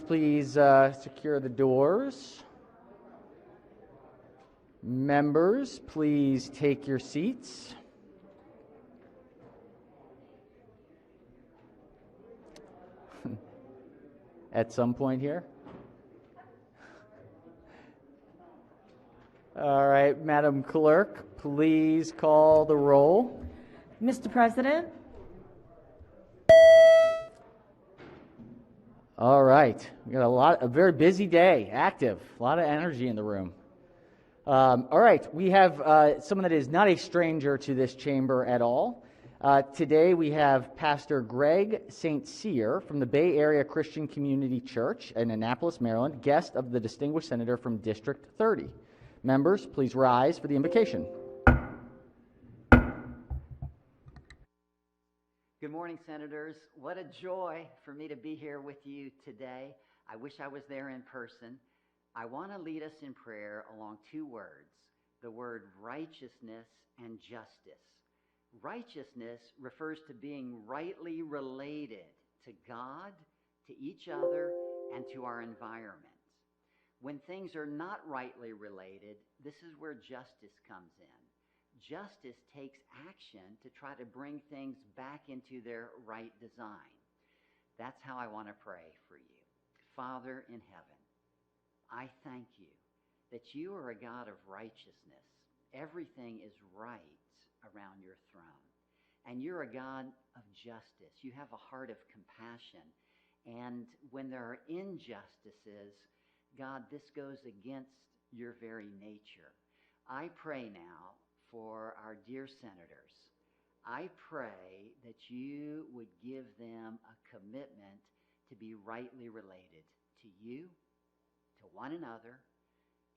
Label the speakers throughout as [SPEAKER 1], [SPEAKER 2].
[SPEAKER 1] Please secure the doors. Members, please take your seats. At some point here. All right, Madam Clerk, please call the roll.
[SPEAKER 2] Mr. President.
[SPEAKER 1] All right, we got a very busy day, active, a lot of energy in the room. All right, we have someone that is not a stranger to this chamber at all. Today we have Pastor Greg St. Cyr from the Bay Area Christian Community Church in Annapolis, Maryland, guest of the distinguished senator from District 30. Members, please rise for the invocation.
[SPEAKER 3] Good morning, Senators. What a joy for me to be here with you today. I wish I was there in person. I want to lead us in prayer along two words, the word righteousness and justice. Righteousness refers to being rightly related to God, to each other, and to our environment. When things are not rightly related, this is where justice comes in. Justice takes action to try to bring things back into their right design. That's how I want to pray for you. Father in heaven, I thank you that you are a God of righteousness. Everything is right around your throne. And you're a God of justice. You have a heart of compassion. And when there are injustices, God, this goes against your very nature. I pray now for our dear senators. I pray that you would give them a commitment to be rightly related to you, to one another,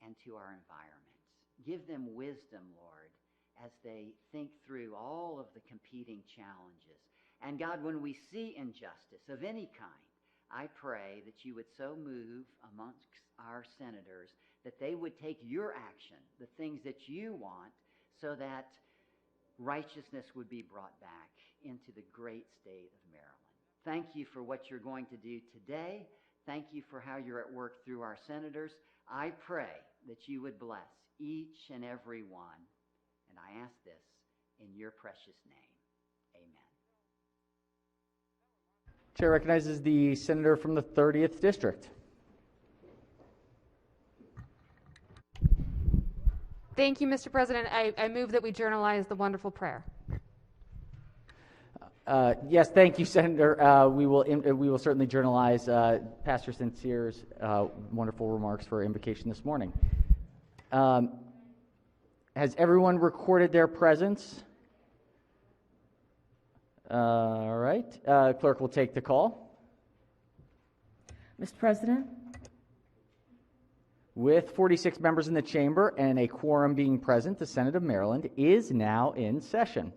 [SPEAKER 3] and to our environment. Give them wisdom, Lord, as they think through all of the competing challenges. And God, when we see injustice of any kind, I pray that you would so move amongst our senators that they would take your action, the things that you want, so that righteousness would be brought back into the great state of Maryland. Thank you for what you're going to do today. Thank you for how you're at work through our senators. I pray that you would bless each and every one. And I ask this in your precious name. Amen.
[SPEAKER 1] Chair recognizes the senator from the 30th District.
[SPEAKER 4] Thank you, Mr. President. I move that we journalize the wonderful prayer.
[SPEAKER 1] Yes, thank you, Senator. We will certainly journalize Pastor St. Cyr's wonderful remarks for invocation this morning. Has everyone recorded their presence? All right. Clerk will take the call.
[SPEAKER 2] Mr. President.
[SPEAKER 1] With 46 members in the chamber and a quorum being present, the Senate of Maryland is now in session.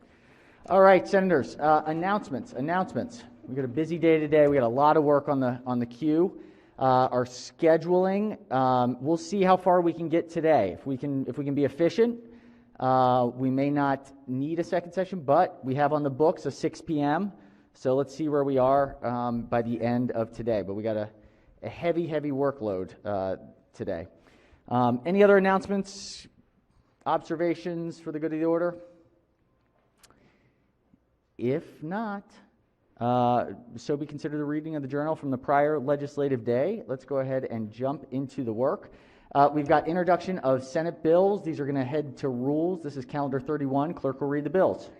[SPEAKER 1] All right, Senators, announcements. We've got a busy day today. We got a lot of work on the queue. Our scheduling, we'll see how far we can get today. If we can be efficient, we may not need a second session, but we have on the books a 6 p.m., so let's see where we are by the end of today. But we got a heavy workload today. Any other announcements, observations for the good of the order? If not, so be considered the reading of the journal from the prior legislative day. Let's go ahead and jump into the work. We've got introduction of Senate bills. These are going to head to rules. This is calendar 31. Clerk will read the bills.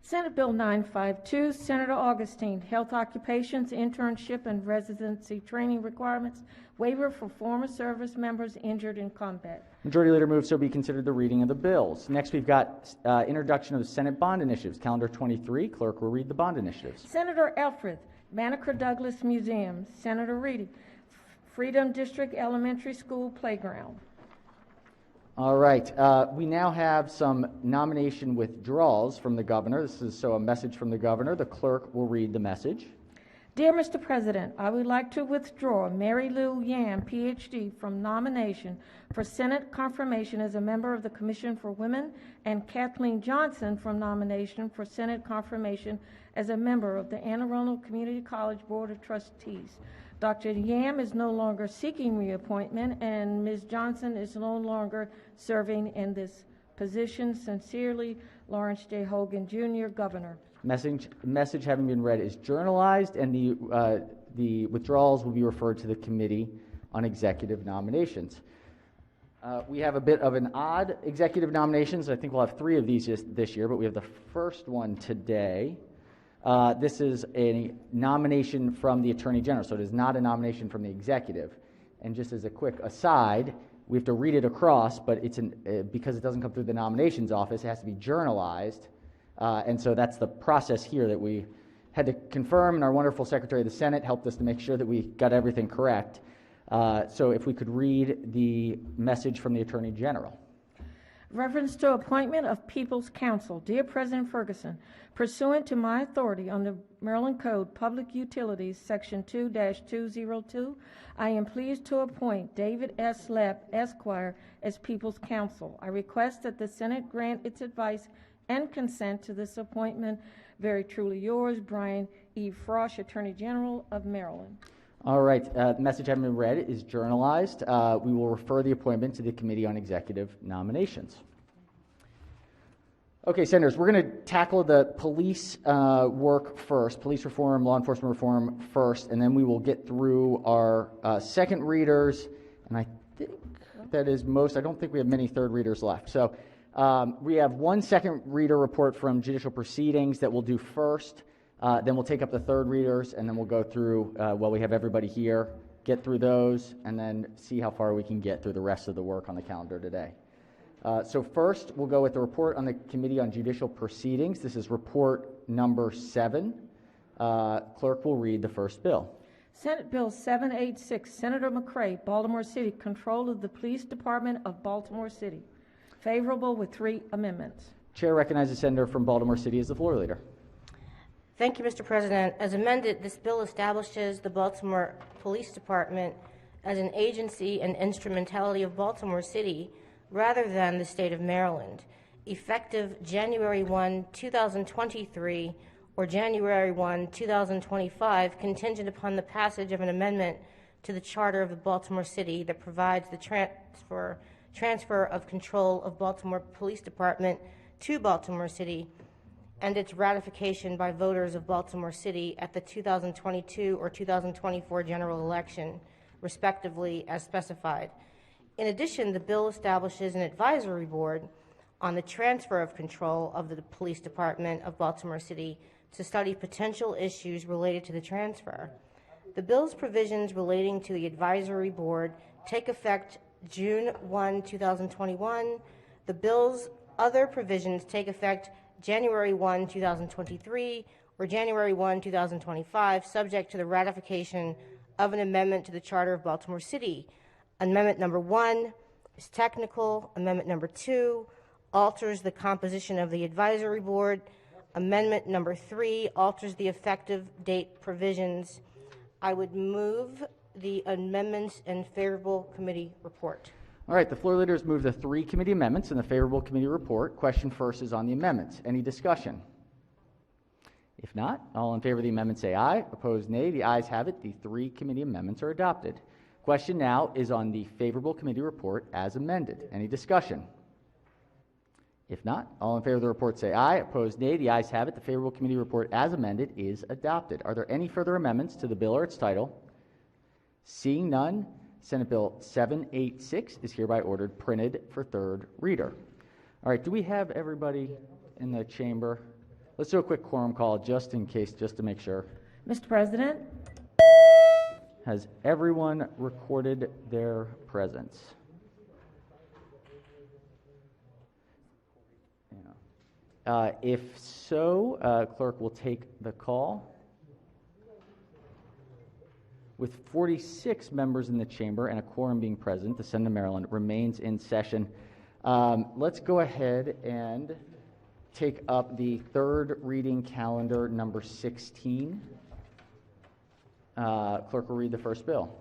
[SPEAKER 2] Senate Bill 952, Senator Augustine, Health Occupations, Internship and Residency Training Requirements, Waiver for Former Service Members Injured in Combat.
[SPEAKER 1] Majority Leader moves so be considered the reading of the bills. Next, we've got introduction of Senate bond initiatives, calendar 23. Clerk will read the bond initiatives.
[SPEAKER 2] Senator Elfreth, Banneker Douglas Museum. Senator Reedy, Freedom District Elementary School Playground.
[SPEAKER 1] All right. We now have some nomination withdrawals from the governor. This is a message from the governor. The clerk will read the message.
[SPEAKER 2] Dear Mr. President, I would like to withdraw Mary Lou Yan, Ph.D., from nomination for Senate confirmation as a member of the Commission for Women, and Kathleen Johnson from nomination for Senate confirmation as a member of the Anne Arundel Community College Board of Trustees. Dr. Yam is no longer seeking reappointment, and Ms. Johnson is no longer serving in this position. Sincerely, Lawrence J. Hogan, Jr., Governor.
[SPEAKER 1] Message having been read is journalized, and the withdrawals will be referred to the Committee on Executive Nominations. We have a bit of an odd executive nominations. I think we'll have 3 of these this year, but we have the first one today. This is a nomination from the Attorney General, so it is not a nomination from the executive. And just as a quick aside, we have to read it across, but it's because it doesn't come through the nominations office, it has to be journalized. And so that's the process here that we had to confirm, and our wonderful Secretary of the Senate helped us to make sure that we got everything correct. So if we could read the message from the Attorney General.
[SPEAKER 2] Reference to appointment of People's Counsel. Dear President Ferguson, pursuant to my authority under Maryland Code Public Utilities, Section 2-202, I am pleased to appoint David S. Lepp, Esquire, as People's Counsel. I request that the Senate grant its advice and consent to this appointment. Very truly yours, Brian E. Frosch, Attorney General of Maryland.
[SPEAKER 1] All right, the message having been read is journalized. We will refer the appointment to the Committee on Executive Nominations. Okay, Senators, we're going to tackle the police work first, police reform, law enforcement reform first, and then we will get through our second readers, and I think that is most. I don't think we have many third readers left. So we have 1 second reader report from judicial proceedings that we'll do first. Then we'll take up the third readers, and then we'll go through, while we have everybody here, get through those, and then see how far we can get through the rest of the work on the calendar today. So first, we'll go with the report on the Committee on Judicial Proceedings. This is report number 7. Clerk will read the first bill.
[SPEAKER 2] Senate Bill 786, Senator McCray, Baltimore City, control of the Police Department of Baltimore City. Favorable with 3 amendments.
[SPEAKER 1] Chair recognizes the senator from Baltimore City as the floor leader.
[SPEAKER 5] Thank you, Mr. President. As amended, this bill establishes the Baltimore Police Department as an agency and instrumentality of Baltimore City rather than the state of Maryland, effective January 1, 2023 or January 1, 2025, contingent upon the passage of an amendment to the Charter of the Baltimore City that provides the transfer of control of Baltimore Police Department to Baltimore City and its ratification by voters of Baltimore City at the 2022 or 2024 general election, respectively, as specified. In addition, the bill establishes an advisory board on the transfer of control of the Police Department of Baltimore City to study potential issues related to the transfer. The bill's provisions relating to the advisory board take effect June 1, 2021. The bill's other provisions take effect January 1, 2023, or January 1, 2025, subject to the ratification of an amendment to the Charter of Baltimore City. Amendment number 1 is technical. Amendment number 2 alters the composition of the advisory board. Amendment number 3 alters the effective date provisions. I would move the amendments and favorable committee report.
[SPEAKER 1] All right, the floor leader has moved the 3 committee amendments and the favorable committee report. Question first is on the amendments. Any discussion? If not, all in favor of the amendment say aye. Opposed, nay. The ayes have it. The 3 committee amendments are adopted. Question now is on the favorable committee report as amended. Any discussion? If not, all in favor of the report say aye. Opposed, nay. The ayes have it. The favorable committee report as amended is adopted. Are there any further amendments to the bill or its title? Seeing none, Senate Bill 786 is hereby ordered printed for third reader. All right, do we have everybody in the chamber? Let's do a quick quorum call just in case, just to make sure.
[SPEAKER 2] Mr. President.
[SPEAKER 1] Has everyone recorded their presence? If so, clerk will take the call. With 46 members in the chamber and a quorum being present, the Senate of Maryland remains in session. Let's go ahead and take up the third reading calendar number 16. Clerk will read the first bill.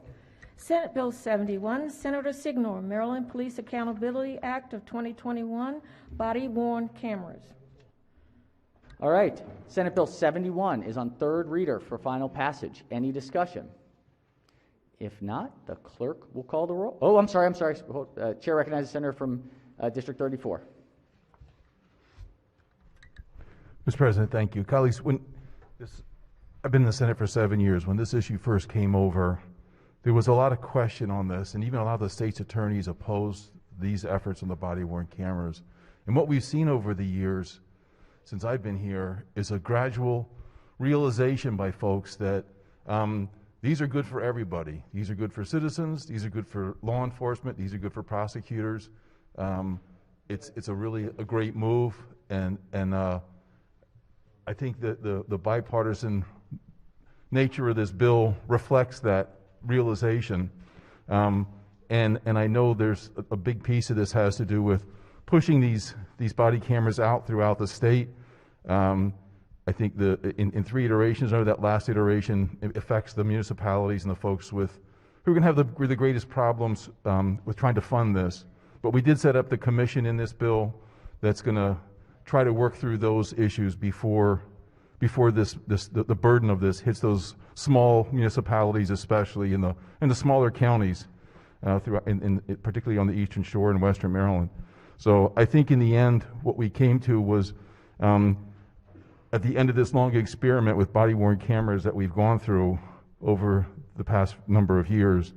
[SPEAKER 2] Senate Bill 71, Senator Signor, Maryland Police Accountability Act of 2021, body-worn cameras.
[SPEAKER 1] All right, Senate Bill 71 is on third reader for final passage. Any discussion? If not, the clerk will call the roll. Oh, I'm sorry. Chair recognizes the senator from District 34.
[SPEAKER 6] Mr. President, thank you. Colleagues, I've been in the Senate for 7 years. When this issue first came over, there was a lot of question on this, and even a lot of the state's attorneys opposed these efforts on the body-worn cameras. And what we've seen over the years, since I've been here, is a gradual realization by folks that these are good for everybody. These are good for citizens. These are good for law enforcement. These are good for prosecutors. It's a great move, and I think that the bipartisan nature of this bill reflects that realization. And I know there's a big piece of this has to do with pushing these body cameras out throughout the state. I think in 3 iterations, or that last iteration, it affects the municipalities and the folks who are going to have the greatest problems with trying to fund this. But we did set up the commission in this bill that's going to try to work through those issues before the burden of this hits those small municipalities, especially in the smaller counties, particularly on the Eastern Shore and Western Maryland. So I think in the end, what we came to was, at the end of this long experiment with body-worn cameras that we've gone through over the past number of years,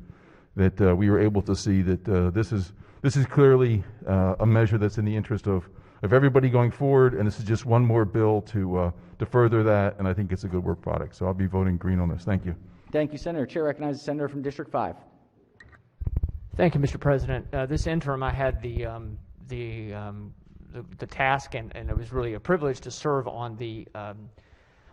[SPEAKER 6] that we were able to see that this is clearly a measure that's in the interest of everybody going forward, and this is just one more bill to further that, and I think it's a good work product. So I'll be voting green on this. Thank you.
[SPEAKER 1] Thank you, Senator. Chair recognizes the senator from District 5.
[SPEAKER 7] Thank you, Mr. President. This interim, I had the task, and it was really a privilege to serve on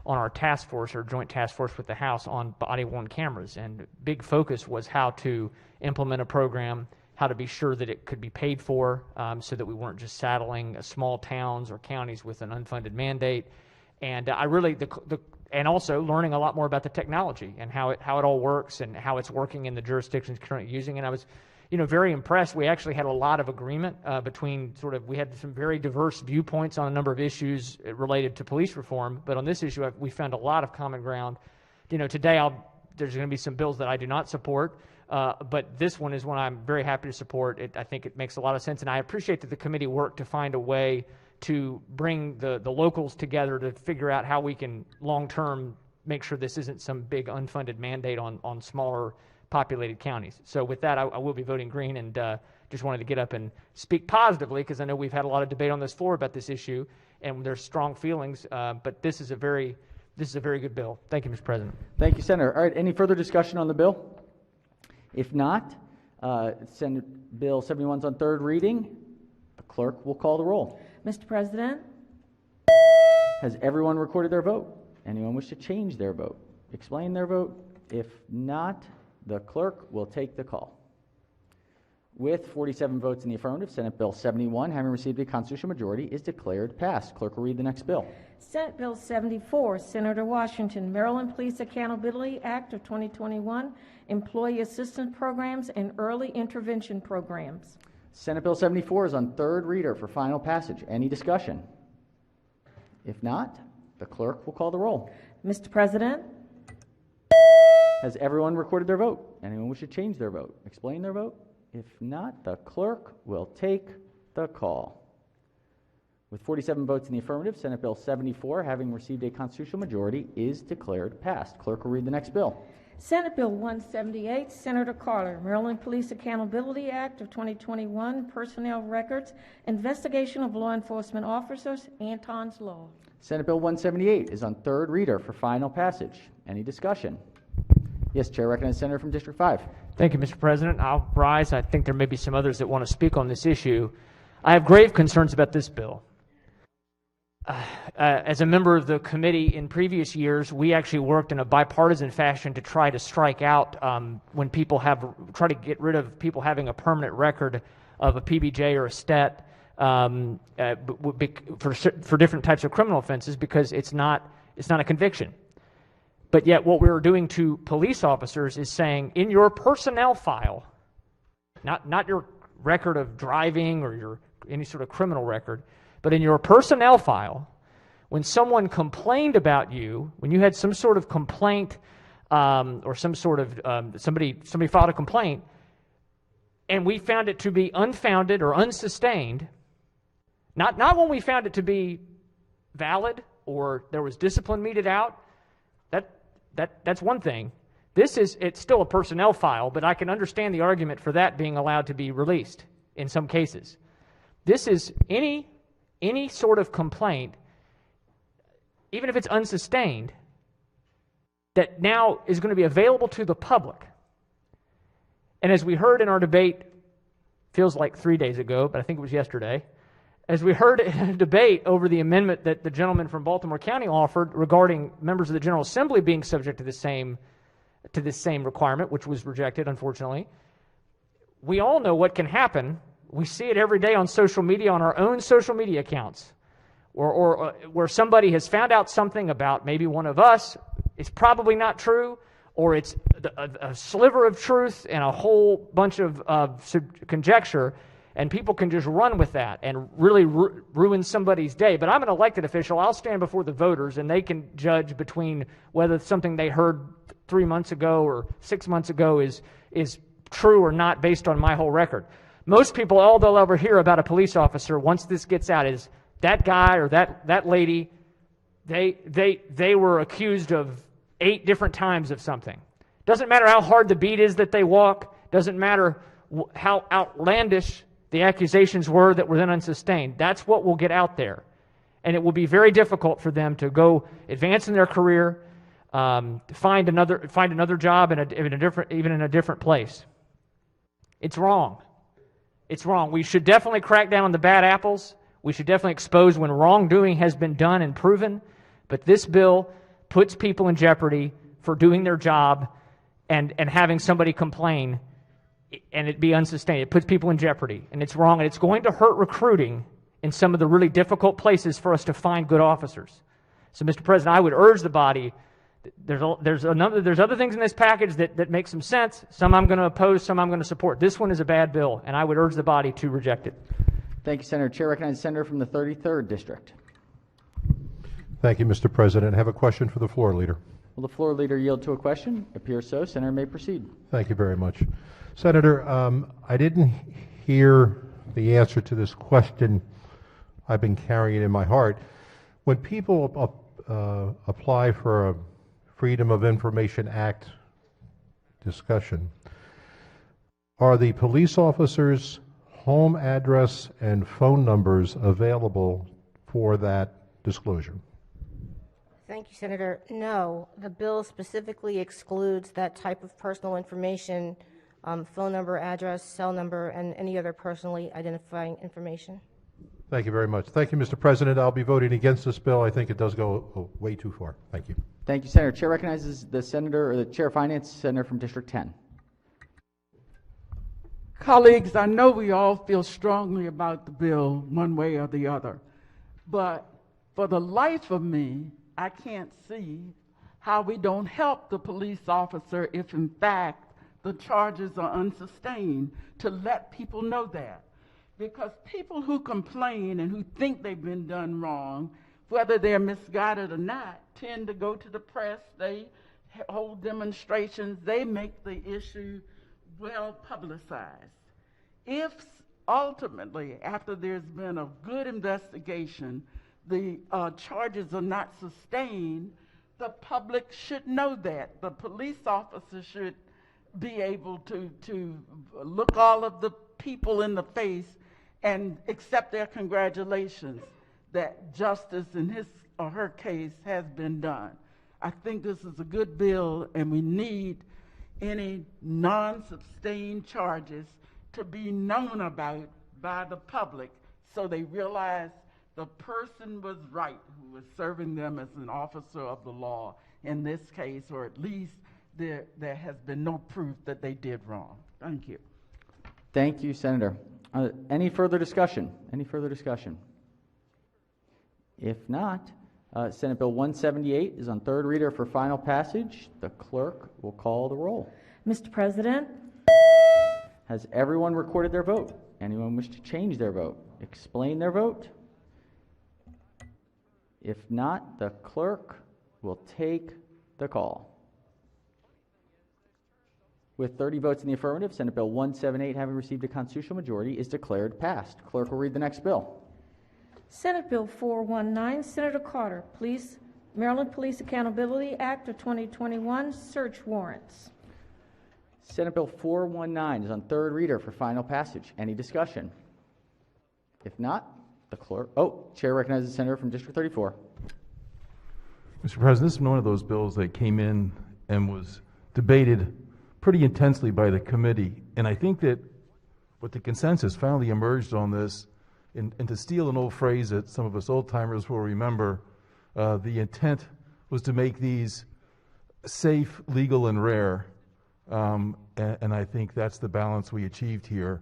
[SPEAKER 7] our task force, or joint task force with the House, on body-worn cameras. And big focus was how to implement a program, how to be sure that it could be paid for, so that we weren't just saddling small towns or counties with an unfunded mandate. And and also learning a lot more about the technology and how it all works and how it's working in the jurisdictions currently using. And I was, very impressed. We actually had a lot of agreement between we had some very diverse viewpoints on a number of issues related to police reform. But on this issue, we found a lot of common ground. Today there's going to be some bills that I do not support. But this one is one I'm very happy to support. I think it makes a lot of sense, and I appreciate that the committee worked to find a way to bring the locals together to figure out how we can long-term make sure this isn't some big unfunded mandate on smaller populated counties. So with that, I will be voting green, and just wanted to get up and speak positively, because I know we've had a lot of debate on this floor about this issue, and there's strong feelings, but this is a very good bill. Thank you, Mr. President.
[SPEAKER 1] Thank you, Senator. All right, any further discussion on the bill? If not, Senate Bill 71 is on third reading. The clerk will call the roll.
[SPEAKER 2] Mr. President,
[SPEAKER 1] Has everyone recorded their vote? Anyone wish to change their vote? Explain their vote? If not, the clerk will take the call. With 47 votes in the affirmative, Senate Bill 71, having received a constitutional majority, is declared passed. Clerk will read the next bill.
[SPEAKER 2] Senate Bill 74, Senator Washington, Maryland Police Accountability Act of 2021, Employee Assistance Programs and Early Intervention Programs.
[SPEAKER 1] Senate Bill 74 is on third reader for final passage. Any discussion? If not, the clerk will call the roll.
[SPEAKER 2] Mr. President,
[SPEAKER 1] Has everyone recorded their vote? Anyone wish to change their vote? Explain their vote? If not, the clerk will take the call. With 47 votes in the affirmative, Senate Bill 74, having received a constitutional majority, is declared passed. Clerk will read the next bill.
[SPEAKER 2] Senate Bill 178, Senator Carter, Maryland Police Accountability Act of 2021, Personnel Records, Investigation of Law Enforcement Officers, Anton's Law.
[SPEAKER 1] Senate Bill 178 is on third reader for final passage. Any discussion? Yes, Chair recognizes the senator from District 5.
[SPEAKER 7] Thank you, Mr. President. I'll rise. I think there may be some others that want to speak on this issue. I have grave concerns about this bill. As a member of the committee in previous years, we actually worked in a bipartisan fashion to try to strike out when people try to get rid of people having a permanent record of a PBJ or a STET for different types of criminal offenses, because it's not a conviction. But yet what we were doing to police officers is saying, in your personnel file, not your record of driving or any sort of criminal record, but in your personnel file, when someone complained about you, when you had some sort of complaint or some sort of somebody filed a complaint, and we found it to be unfounded or unsustained, not when we found it to be valid or there was discipline meted out, that's one thing. It's still a personnel file, but I can understand the argument for that being allowed to be released in some cases. This is any sort of complaint, even if it's unsustained, that now is going to be available to the public. And as we heard in our debate, feels like 3 days ago, but I think it was yesterday, as we heard in a debate over the amendment that the gentleman from Baltimore County offered regarding members of the General Assembly being subject to this same requirement, which was rejected, unfortunately, we all know what can happen. We see it every day on social media, on our own social media accounts, or where somebody has found out something about maybe one of us. It's probably not true, or it's a sliver of truth and a whole bunch of conjecture, and people can just run with that and really ruin somebody's day. But I'm an elected official. I'll stand before the voters, and they can judge between whether something they heard 3 months ago or 6 months ago is true or not based on my whole record. Most people, all they'll ever hear about a police officer once this gets out is that guy or that lady, they were accused of 8 different times of something. Doesn't matter how hard the beat is that they walk. Doesn't matter how outlandish the accusations were that were then unsustained. That's what will get out there. And it will be very difficult for them to go advance in their career, find another job in a different place. It's wrong. It's wrong. We should definitely crack down on the bad apples. We should definitely expose when wrongdoing has been done and proven. But this bill puts people in jeopardy for doing their job and having somebody complain and it be unsustained. It puts people in jeopardy, and it's wrong, and it's going to hurt recruiting in some of the really difficult places for us to find good officers. So, Mr. President, I would urge the body. There's other things in this package that make some sense. Some I'm going to oppose, some I'm going to support. This one is a bad bill, and I would urge the body to reject it.
[SPEAKER 1] Thank you, Senator. Chair recognizes the senator from the 33rd District.
[SPEAKER 8] Thank you, Mr. President. I have a question for the floor leader.
[SPEAKER 1] Will the floor leader yield to a question? Appears so. Senator may proceed.
[SPEAKER 8] Thank you very much. Senator, I didn't hear the answer to this question I've been carrying in my heart. When people apply for a Freedom of Information Act discussion, are the police officers' home address and phone numbers available for that disclosure?
[SPEAKER 5] Thank you, Senator. No, the bill specifically excludes that type of personal information, phone number, address, cell number, and any other personally identifying information.
[SPEAKER 8] Thank you very much. Thank you, Mr. President. I'll be voting against this bill. I think it does go way too far. Thank you.
[SPEAKER 1] Thank you, Senator. Chair recognizes the senator, or the Chair of Finance, Senator from District 10.
[SPEAKER 9] Colleagues, I know we all feel strongly about the bill one way or the other, but for the life of me, I can't see how we don't help the police officer if, in fact, the charges are unsustained, to let people know that. Because people who complain and who think they've been done wrong, whether they're misguided or not, tend to go to the press, they hold demonstrations, they make the issue well publicized. If ultimately, after there's been a good investigation, the charges are not sustained, the public should know that. The police officer should be able to look all of the people in the face and accept their congratulations that justice in his or her case has been done. I think this is a good bill, and we need any non-sustained charges to be known about by the public so they realize the person was right who was serving them as an officer of the law in this case, or at least there has been no proof that they did wrong. Thank you.
[SPEAKER 1] Thank you, Senator. Any further discussion? Any further discussion? If not, Senate Bill 178 is on third reader for final passage. The clerk will call the roll.
[SPEAKER 2] Mr. President,
[SPEAKER 1] Has everyone recorded their vote? Anyone wish to change their vote? Explain their vote? If not, the clerk will take the call. With 30 votes in the affirmative, Senate Bill 178, having received a constitutional majority, is declared passed. Clerk will read the next bill.
[SPEAKER 2] Senate Bill 419, Senator Carter, Maryland Police Accountability Act of 2021, search warrants.
[SPEAKER 1] Senate Bill 419 is on third reader for final passage. Any discussion? If not, the clerk... Chair recognizes the senator from District 34.
[SPEAKER 6] Mr. President, this is one of those bills that came in and was debated pretty intensely by the committee. And I think that what the consensus finally emerged on this, and to steal an old phrase that some of us old-timers will remember, the intent was to make these safe, legal, and rare. And I think that's the balance we achieved here.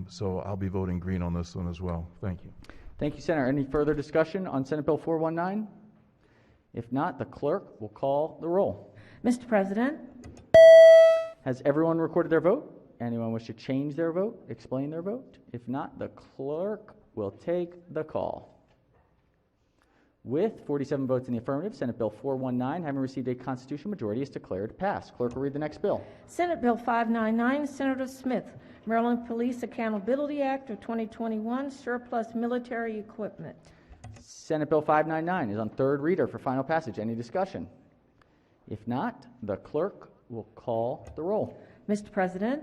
[SPEAKER 6] So I'll be voting green on this one as well. Thank you.
[SPEAKER 1] Thank you, Senator. Any further discussion on Senate Bill 419? If not, the clerk will call the roll.
[SPEAKER 2] Mr. President,
[SPEAKER 1] Has everyone recorded their vote? Anyone wish to change their vote, explain their vote? If not, the clerk will take the call. With 47 votes in the affirmative, Senate Bill 419, having received a constitutional majority, is declared passed. Clerk will read the next bill.
[SPEAKER 2] Senate Bill 599, Senator Smith, Maryland Police Accountability Act of 2021, surplus military equipment.
[SPEAKER 1] Senate Bill 599 is on third reader for final passage. Any discussion? If not, the clerk will call the roll.
[SPEAKER 2] Mr. President,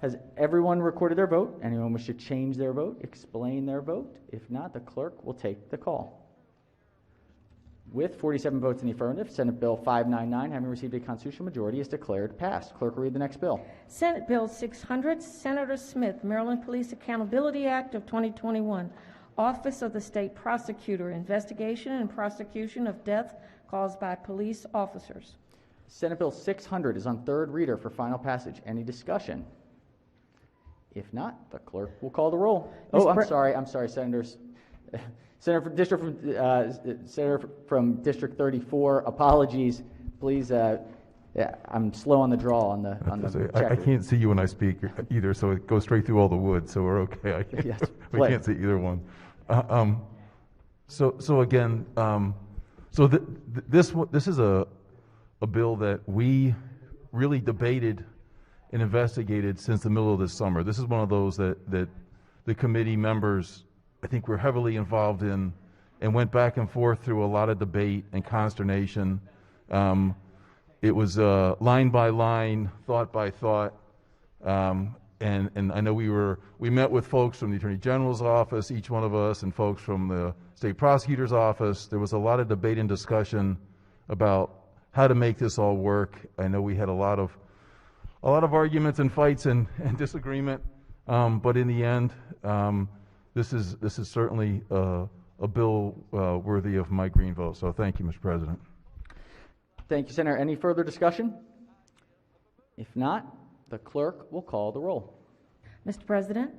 [SPEAKER 1] Has everyone recorded their vote? Anyone wish to change their vote, explain their vote? If not, the clerk will take the call. With 47 votes in the affirmative, Senate Bill 599, having received a constitutional majority, is declared passed. Clerk will read the next bill.
[SPEAKER 2] Senate Bill 600, Senator Smith, Maryland Police Accountability Act of 2021, Office of the State Prosecutor, investigation and prosecution of death caused by police officers.
[SPEAKER 1] Senate Bill 600 is on third reader for final passage. Any discussion? If not, the clerk will call the roll. I'm sorry, Senators. Senator from District 34, apologies. Please, I'm slow on the draw on the checker.
[SPEAKER 6] I can't see you when I speak either, so it goes straight through all the wood, so we're okay.
[SPEAKER 1] Yes,
[SPEAKER 6] we can't see either one. This is a bill that we really debated and investigated since the middle of this summer. This is one of those that the committee members, I think, were heavily involved in and went back and forth through a lot of debate and consternation. It was line by line, thought by thought, and I know we met with folks from the Attorney General's office, each one of us, and folks from the State Prosecutor's office. There was a lot of debate and discussion about how to make this all work. I know we had a lot of arguments and fights and disagreement, but in the end, this is certainly a bill worthy of my green vote. So thank you, Mr. President.
[SPEAKER 1] Thank you, Senator. Any further discussion? If not, the clerk will call the roll.
[SPEAKER 2] Mr. President,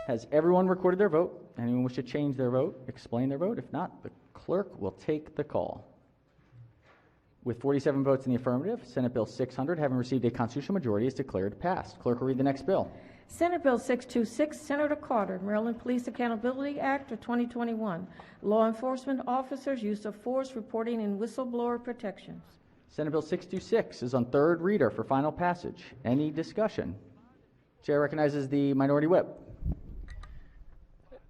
[SPEAKER 1] Has everyone recorded their vote? Anyone wish to change their vote, explain their vote? If not, the clerk will take the call. With 47 votes in the affirmative, Senate Bill 600, having received a constitutional majority, is declared passed. Clerk will read the next bill.
[SPEAKER 2] Senate Bill 626, Senator Carter, Maryland Police Accountability Act of 2021, law enforcement officers' use of force reporting and whistleblower protections.
[SPEAKER 1] Senate Bill 626 is on third reader for final passage. Any discussion? Chair recognizes the minority whip.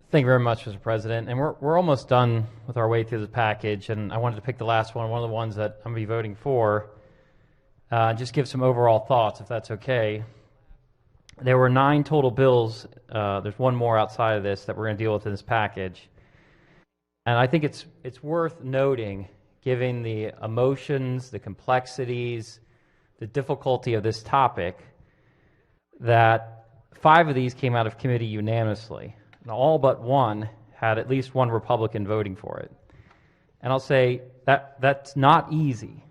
[SPEAKER 10] Thank you very much, Mr. President. And we're almost done with our way through the package, and I wanted to pick the last one of the ones that I'm going to be voting for, just give some overall thoughts, if that's okay. There were 9 total bills. There's one more outside of this that we're going to deal with in this package. And I think it's worth noting, given the emotions, the complexities, the difficulty of this topic, that 5 of these came out of committee unanimously. And all but one had at least one Republican voting for it. And I'll say that's not easy.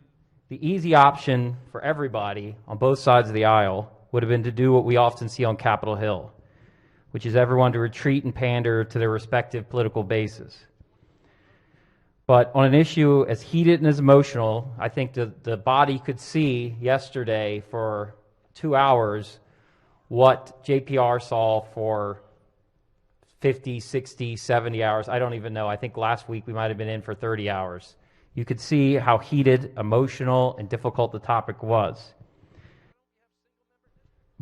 [SPEAKER 10] The easy option for everybody on both sides of the aisle would have been to do what we often see on Capitol Hill, which is everyone to retreat and pander to their respective political bases. But on an issue as heated and as emotional, I think the body could see yesterday for 2 hours what JPR saw for 50, 60, 70 hours. I don't even know. I think last week we might have been in for 30 hours. You could see how heated, emotional, and difficult the topic was.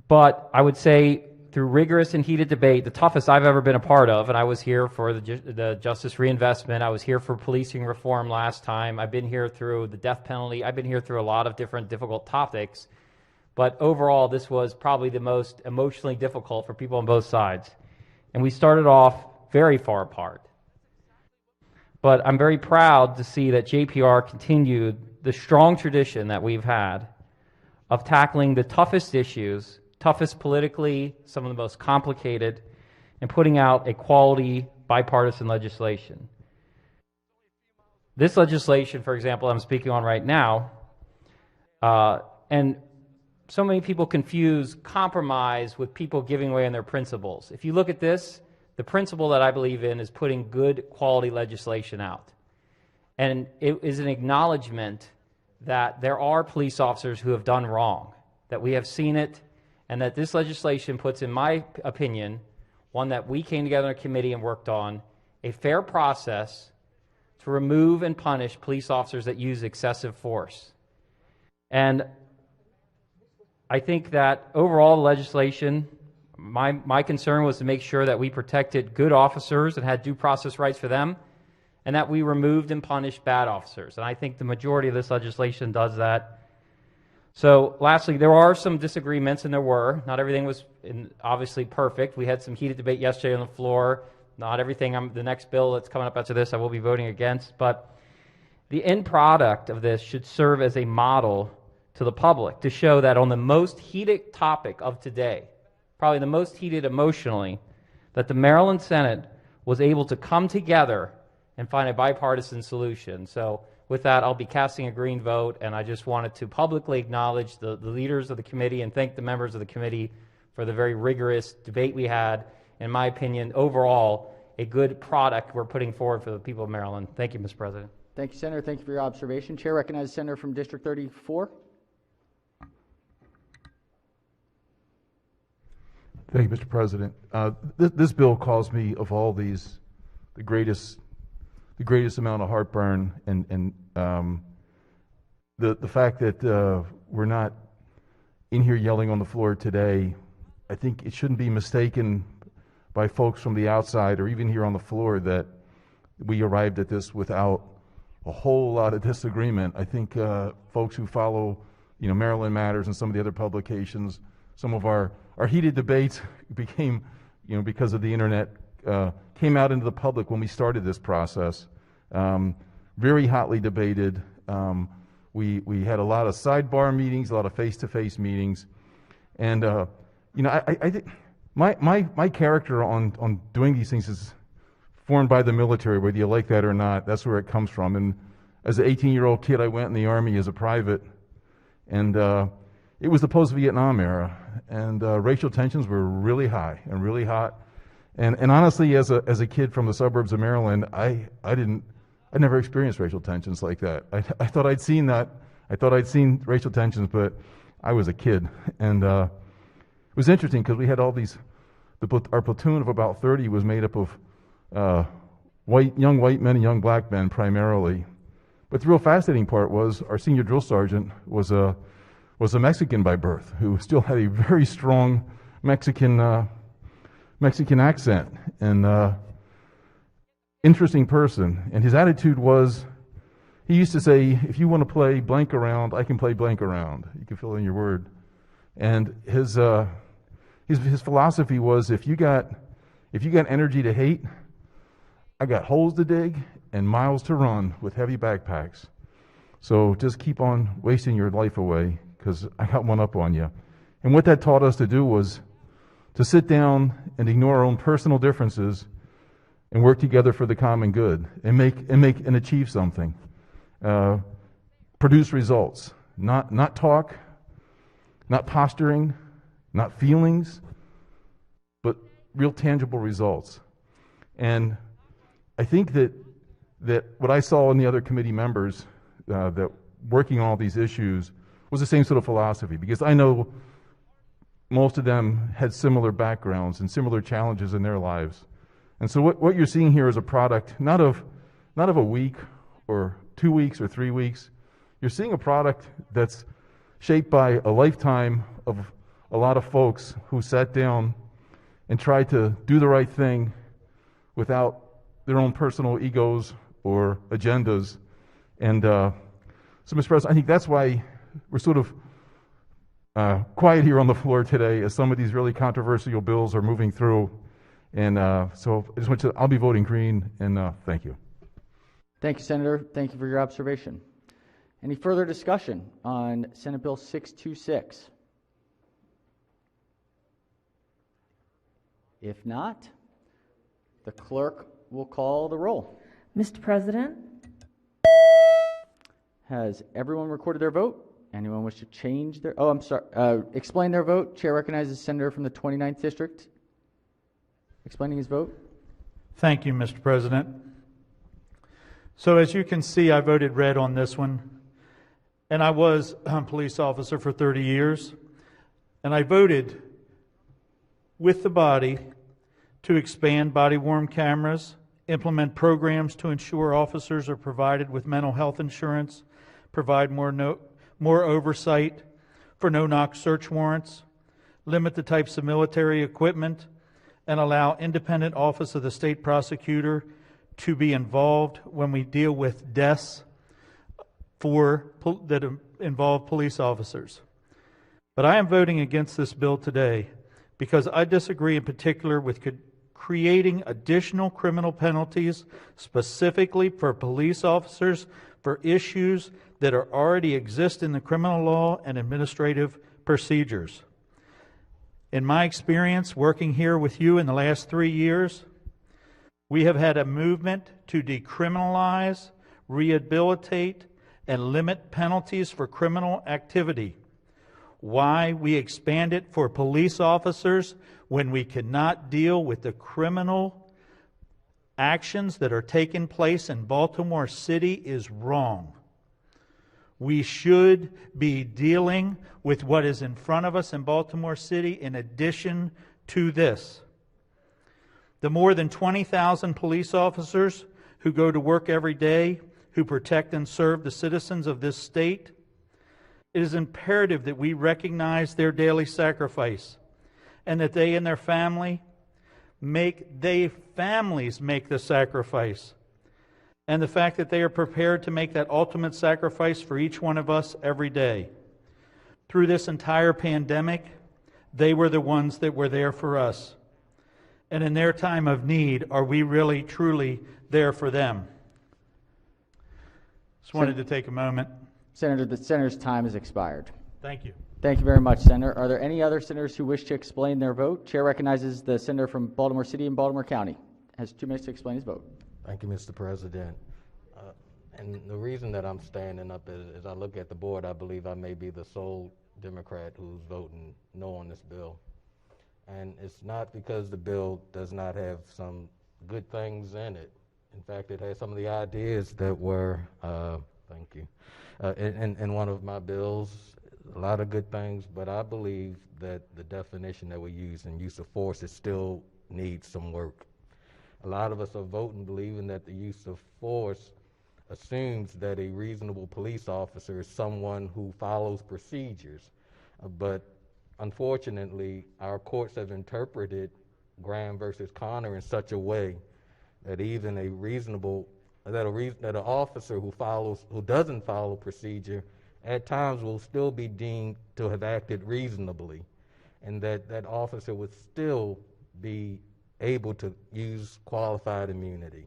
[SPEAKER 10] But I would say through rigorous and heated debate, the toughest I've ever been a part of, and I was here for the justice reinvestment, I was here for policing reform last time, I've been here through the death penalty, I've been here through a lot of different difficult topics, but overall this was probably the most emotionally difficult for people on both sides. And we started off very far apart. But I'm very proud to see that JPR continued the strong tradition that we've had of tackling the toughest issues, toughest politically, some of the most complicated, and putting out a quality bipartisan legislation. This legislation, for example, I'm speaking on right now, and so many people confuse compromise with people giving away on their principles. If you look at this, the principle that I believe in is putting good quality legislation out. And it is an acknowledgement that there are police officers who have done wrong, that we have seen it, and that this legislation puts, in my opinion, one that we came together in a committee and worked on, a fair process to remove and punish police officers that use excessive force. And I think that overall the legislation, my concern was to make sure that we protected good officers and had due process rights for them, and that we removed and punished bad officers. And I think the majority of this legislation does that. So lastly, there are some disagreements, and there were. Not everything was obviously perfect. We had some heated debate yesterday on the floor. Not everything, the next bill that's coming up after this I will be voting against. But the end product of this should serve as a model to the public to show that on the most heated topic of today, probably the most heated emotionally, that the Maryland Senate was able to come together and find a bipartisan solution. So with that, I'll be casting a green vote, and I just wanted to publicly acknowledge the leaders of the committee and thank the members of the committee for the very rigorous debate we had. In my opinion, overall, a good product we're putting forward for the people of Maryland. Thank you, Mr. President.
[SPEAKER 1] Thank you, Senator. Thank you for your observation. Chair recognizes the Senator from District 34.
[SPEAKER 6] Thank you, Mr. President. This bill caused me, of all these, the greatest amount of heartburn, and the fact that we're not in here yelling on the floor today. I think it shouldn't be mistaken by folks from the outside or even here on the floor that we arrived at this without a whole lot of disagreement. I think folks who follow, Maryland Matters and some of the other publications, some of our heated debates became, because of the internet, came out into the public when we started this process. Very hotly debated. We had a lot of sidebar meetings, a lot of face-to-face meetings, and I think my character on doing these things is formed by the military, whether you like that or not. That's where it comes from. And as an 18-year-old kid, I went in the Army as a private, and it was the post-Vietnam era, and racial tensions were really high and really hot. And honestly, as a kid from the suburbs of Maryland, I never experienced racial tensions like that. I thought I'd seen that. I thought I'd seen racial tensions, but I was a kid. And it was interesting because we had all these, our platoon of about 30 was made up of young white men and young black men primarily. But the real fascinating part was our senior drill sergeant was a Mexican by birth who still had a very strong Mexican accent, and interesting person. And his attitude was, he used to say, if you want to play blank around, I can play blank around. You can fill in your word. And his philosophy was, if you got energy to hate, I got holes to dig and miles to run with heavy backpacks. So just keep on wasting your life away, because I got one up on you. And what that taught us to do was to sit down and ignore our own personal differences and work together for the common good and make and achieve something. Produce results, not talk, not posturing, not feelings, but real tangible results. And I think that what I saw in the other committee members that working on all these issues was the same sort of philosophy, because I know most of them had similar backgrounds and similar challenges in their lives. And so what you're seeing here is a product not of a week or 2 weeks or 3 weeks. You're seeing a product that's shaped by a lifetime of a lot of folks who sat down and tried to do the right thing without their own personal egos or agendas. And so, Mr. President, I think that's why we're sort of quiet here on the floor today, as some of these really controversial bills are moving through. And so I just want to, I'll be voting green, and thank you.
[SPEAKER 1] Thank you, Senator. Thank you for your observation. Any further discussion on Senate Bill 626? If not, the clerk will call the roll.
[SPEAKER 2] Mr. President,
[SPEAKER 1] Has everyone recorded their vote? Anyone wish to change their, oh, I'm sorry, explain their vote? Chair recognizes Senator from the 29th District explaining his vote.
[SPEAKER 11] Thank you, Mr. President. So as you can see, I voted red on this one. And I was a police officer for 30 years. And I voted with the body to expand body-worn cameras, implement programs to ensure officers are provided with mental health insurance, provide more oversight for no-knock search warrants, limit the types of military equipment, and allow independent office of the state prosecutor to be involved when we deal with deaths that involve police officers. But I am voting against this bill today because I disagree in particular with creating additional criminal penalties specifically for police officers for issues that already exist in the criminal law and administrative procedures. In my experience working here with you in the last 3 years, we have had a movement to decriminalize, rehabilitate, and limit penalties for criminal activity. Why we expand it for police officers when we cannot deal with the criminal actions that are taking place in Baltimore City is wrong. We should be dealing with what is in front of us in Baltimore City in addition to this. The more than 20,000 police officers who go to work every day, who protect and serve the citizens of this state, it is imperative that we recognize their daily sacrifice and that they and their families make the sacrifice. And the fact that they are prepared to make that ultimate sacrifice for each one of us every day. Through this entire pandemic, they were the ones that were there for us. And in their time of need, are we really, truly there for them? Just wanted to take a moment.
[SPEAKER 1] Senator, the senator's time has expired.
[SPEAKER 11] Thank you.
[SPEAKER 1] Thank you very much, Senator. Are there any other senators who wish to explain their vote? Chair recognizes the senator from Baltimore City and Baltimore County. Has 2 minutes to explain his vote.
[SPEAKER 12] Thank you, Mr. President. And the reason that I'm standing up is, as I look at the board, I believe I may be the sole Democrat who's voting no on this bill. And it's not because the bill does not have some good things in it. In fact, it has some of the ideas that were, thank you, in one of my bills, a lot of good things, but I believe that the definition that we use in use of force, it still needs some work. A lot of us are voting believing that the use of force assumes that a reasonable police officer is someone who follows procedures. But unfortunately, our courts have interpreted Graham versus Connor in such a way that even a reasonable, that an officer who doesn't follow procedure at times will still be deemed to have acted reasonably, and that officer would still be able to use qualified immunity.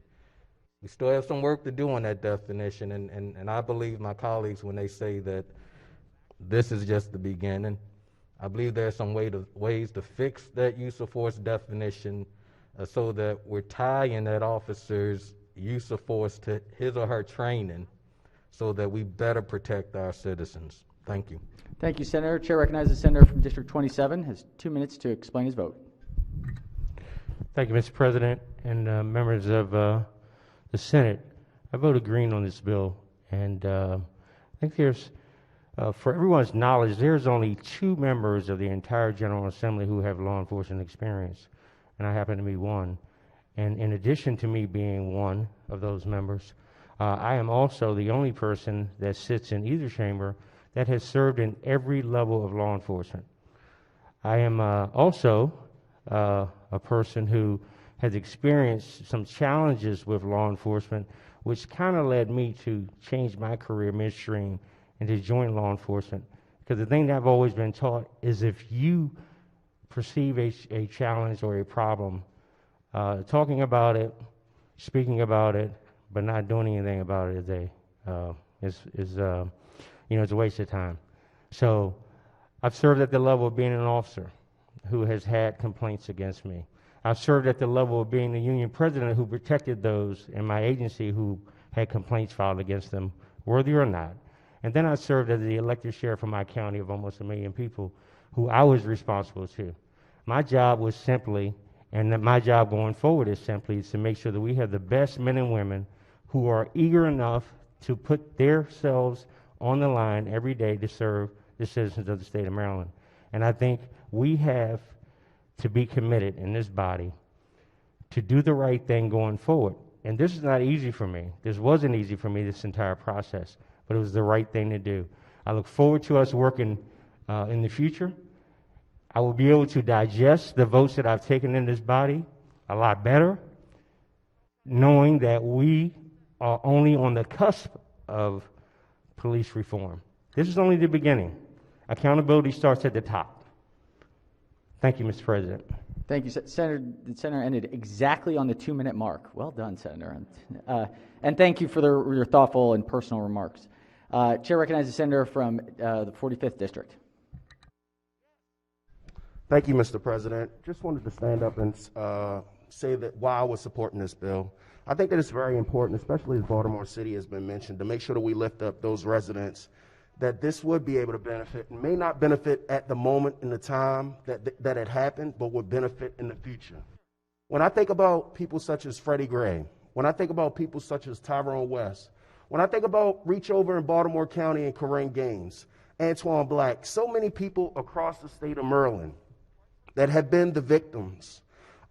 [SPEAKER 12] We still have some work to do on that definition, and I believe my colleagues when they say that this is just the beginning. I believe there are some ways to fix that use of force definition so that we're tying that officer's use of force to his or her training so that we better protect our citizens. Thank you.
[SPEAKER 1] Thank you, Senator. Chair recognizes the senator from District 27, has 2 minutes to explain his vote.
[SPEAKER 13] Thank you, Mr. President, and members of the Senate. I voted green on this bill, and I think there's, for everyone's knowledge, there's only 2 members of the entire General Assembly who have law enforcement experience, and I happen to be one. And in addition to me being one of those members, I am also the only person that sits in either chamber that has served in every level of law enforcement. I am also a person who has experienced some challenges with law enforcement, which kind of led me to change my career midstream and to join law enforcement. Because the thing that I've always been taught is if you perceive a challenge or a problem, talking about it, speaking about it, but not doing anything about it is a waste of time. So I've served at the level of being an officer who has had complaints against me. I've served at the level of being the union president who protected those in my agency who had complaints filed against them, worthy or not. And then I served as the elected sheriff of my county of almost 1 million people who I was responsible to. My job was simply, and my job going forward is simply, to make sure that we have the best men and women who are eager enough to put themselves on the line every day to serve the citizens of the state of Maryland. And I think we have to be committed in this body to do the right thing going forward. And this is not easy for me. This wasn't easy for me, this entire process, but it was the right thing to do. I look forward to us working in the future. I will be able to digest the votes that I've taken in this body a lot better, knowing that we are only on the cusp of police reform. This is only the beginning. Accountability starts at the top. Thank you, Mr. President.
[SPEAKER 1] Thank you, Senator. The Senator ended exactly on the 2-minute mark. Well done, Senator. And thank you for your thoughtful and personal remarks. Chair recognizes the Senator from the 45th District.
[SPEAKER 14] Thank you, Mr. President. Just wanted to stand up and say that why I was supporting this bill. I think that it's very important, especially as Baltimore City has been mentioned, to make sure that we lift up those residents that this would be able to benefit, and may not benefit at the moment in the time that it happened, but would benefit in the future. When I think about people such as Freddie Gray, when I think about people such as Tyrone West, when I think about reach over in Baltimore County and Corinne Gaines, Antoine Black, so many people across the state of Maryland that have been the victims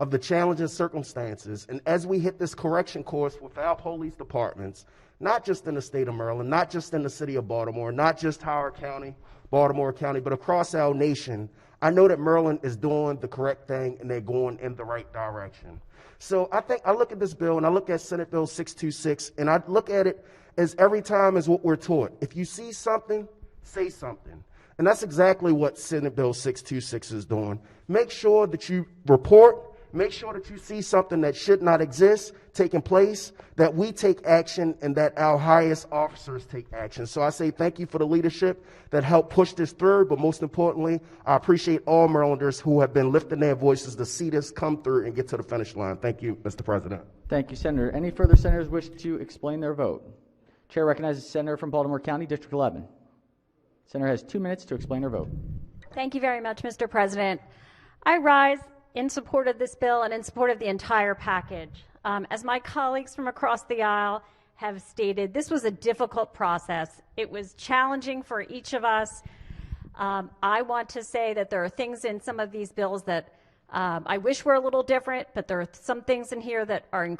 [SPEAKER 14] of the challenging circumstances. And as we hit this correction course with our police departments, not just in the state of Maryland, not just in the city of Baltimore, not just Howard County, Baltimore County, but across our nation, I know that Maryland is doing the correct thing and they're going in the right direction. So I look at this bill and I look at Senate Bill 626 and I look at it as every time as what we're taught. If you see something, say something. And that's exactly what Senate Bill 626 is doing. Make sure that you report. Make sure that you see something that should not exist taking place, that we take action, and that our highest officers take action. So I say thank you for the leadership that helped push this through, but most importantly, I appreciate all Marylanders who have been lifting their voices to see this come through and get to the finish line. Thank you, Mr. President.
[SPEAKER 1] Thank you, Senator. Any further senators wish to explain their vote? Chair recognizes the Senator from Baltimore County, District 11. Senator has 2 minutes to explain her vote.
[SPEAKER 15] Thank you very much, Mr. President. I rise in support of this bill and in support of the entire package. As my colleagues from across the aisle have stated, this was a difficult process. It was challenging for each of us. I want to say that there are things in some of these bills that I wish were a little different, but there are some things in here that are I'm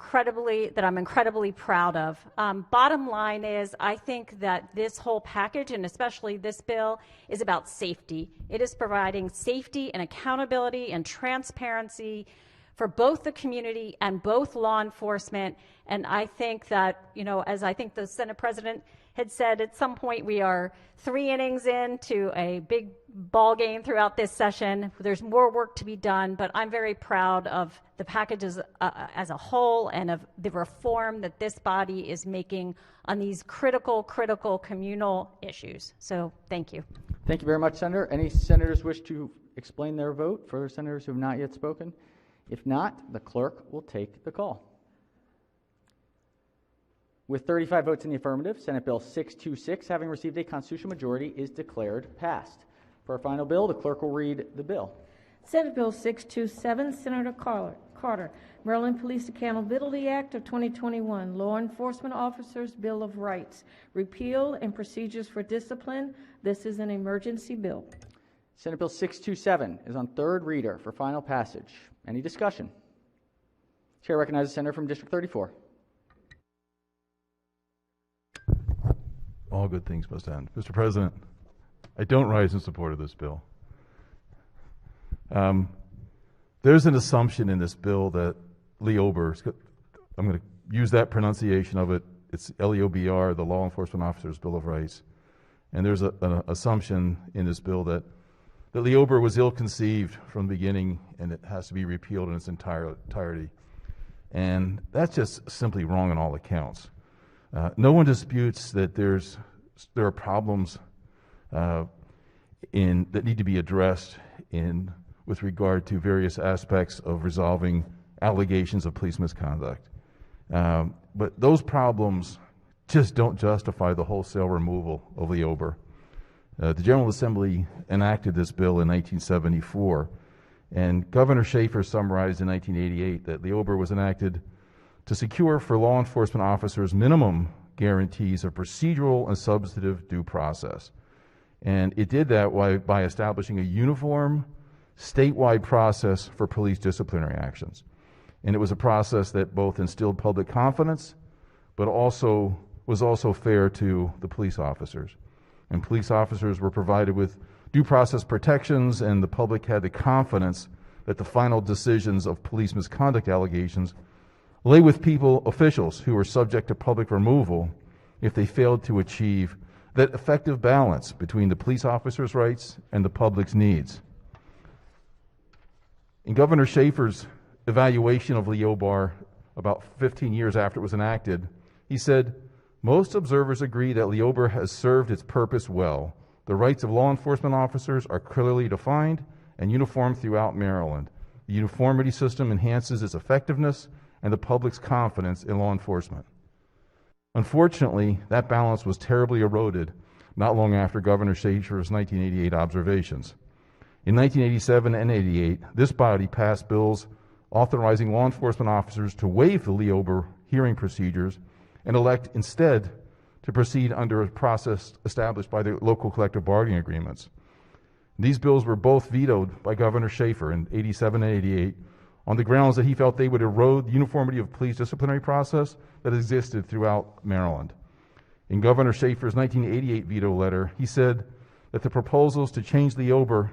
[SPEAKER 15] incredibly proud of. Bottom line is, I think that this whole package, and especially this bill, is about safety. It is providing safety and accountability and transparency for both the community and both law enforcement. And I think that, as I think the Senate President had said, at some point we are 3 innings into a big ball game throughout this session. There's more work to be done, but I'm very proud of the package as a whole and of the reform that this body is making on these critical communal issues. So thank you.
[SPEAKER 1] Thank you very much, Senator. Any senators wish to explain their vote? Further senators who have not yet spoken? If not, the clerk will take the call. With 35 votes in the affirmative, Senate Bill 626, having received a constitutional majority, is declared passed. For our final bill, the clerk will read the bill.
[SPEAKER 2] Senate Bill 627, Senator Carter, Maryland Police Accountability Act of 2021, Law Enforcement Officers Bill of Rights, repeal and procedures for discipline. This is an emergency bill.
[SPEAKER 1] Senate Bill 627 is on third reader for final passage. Any discussion? Chair recognizes the Senator from District 34.
[SPEAKER 6] All good things must end. Mr. President, I don't rise in support of this bill. There's an assumption in this bill that LEOBR, I'm going to use that pronunciation of it, it's LEOBR, the Law Enforcement Officers Bill of Rights. And there's an assumption in this bill that LEOBR was ill-conceived from the beginning and it has to be repealed in its entirety. And that's just simply wrong on all accounts. No one disputes that there are problems that need to be addressed with regard to various aspects of resolving allegations of police misconduct. But those problems just don't justify the wholesale removal of LEOBR. The General Assembly enacted this bill in 1974, and Governor Schaefer summarized in 1988 that LEOBR was enacted to secure for law enforcement officers minimum guarantees of procedural and substantive due process. And it did that by establishing a uniform, statewide process for police disciplinary actions. And it was a process that both instilled public confidence, but was also fair to the police officers. And police officers were provided with due process protections, and the public had the confidence that the final decisions of police misconduct allegations lay with officials who were subject to public removal if they failed to achieve that effective balance between the police officers' rights and the public's needs. In Governor Schaefer's evaluation of LEOBR about 15 years after it was enacted, he said, "Most observers agree that LEOBR has served its purpose well. The rights of law enforcement officers are clearly defined and uniform throughout Maryland. The uniformity system enhances its effectiveness and the public's confidence in law enforcement." Unfortunately, that balance was terribly eroded not long after Governor Schaefer's 1988 observations. In 1987 and 88, this body passed bills authorizing law enforcement officers to waive the LEOBR hearing procedures and elect instead to proceed under a process established by the local collective bargaining agreements. These bills were both vetoed by Governor Schaefer in 87 and 88 on the grounds that he felt they would erode the uniformity of police disciplinary process that existed throughout Maryland. In Governor Schaefer's 1988 veto letter, he said that the proposals to change LEOBR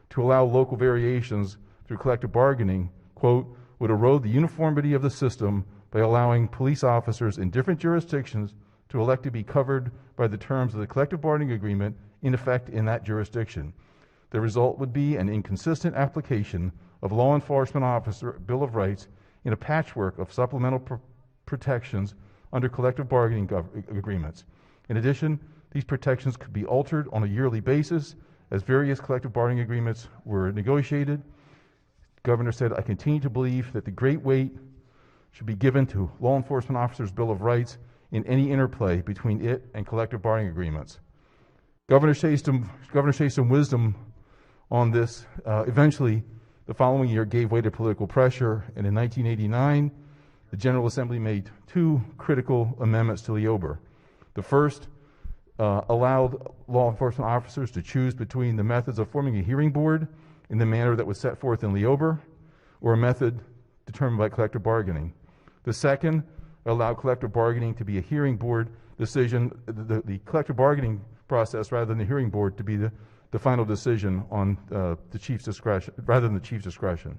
[SPEAKER 6] to allow local variations through collective bargaining, quote, would erode the uniformity of the system by allowing police officers in different jurisdictions to elect to be covered by the terms of the collective bargaining agreement in effect in that jurisdiction. The result would be an inconsistent application of law enforcement officer Bill of Rights in a patchwork of supplemental protections under collective bargaining agreements. In addition, these protections could be altered on a yearly basis as various collective bargaining agreements were negotiated. The governor said, "I continue to believe that the great weight should be given to law enforcement officers' Bill of Rights in any interplay between it and collective bargaining agreements." Governor showed some wisdom on this. Eventually, the following year gave way to political pressure, and in 1989, the General Assembly made two critical amendments to LEOBR. The first allowed law enforcement officers to choose between the methods of forming a hearing board in the manner that was set forth in LEOBR, or a method determined by collective bargaining. The second allowed collective bargaining to be a hearing board decision, the collective bargaining process rather than the hearing board to be the final decision on the chief's discretion, rather than the chief's discretion.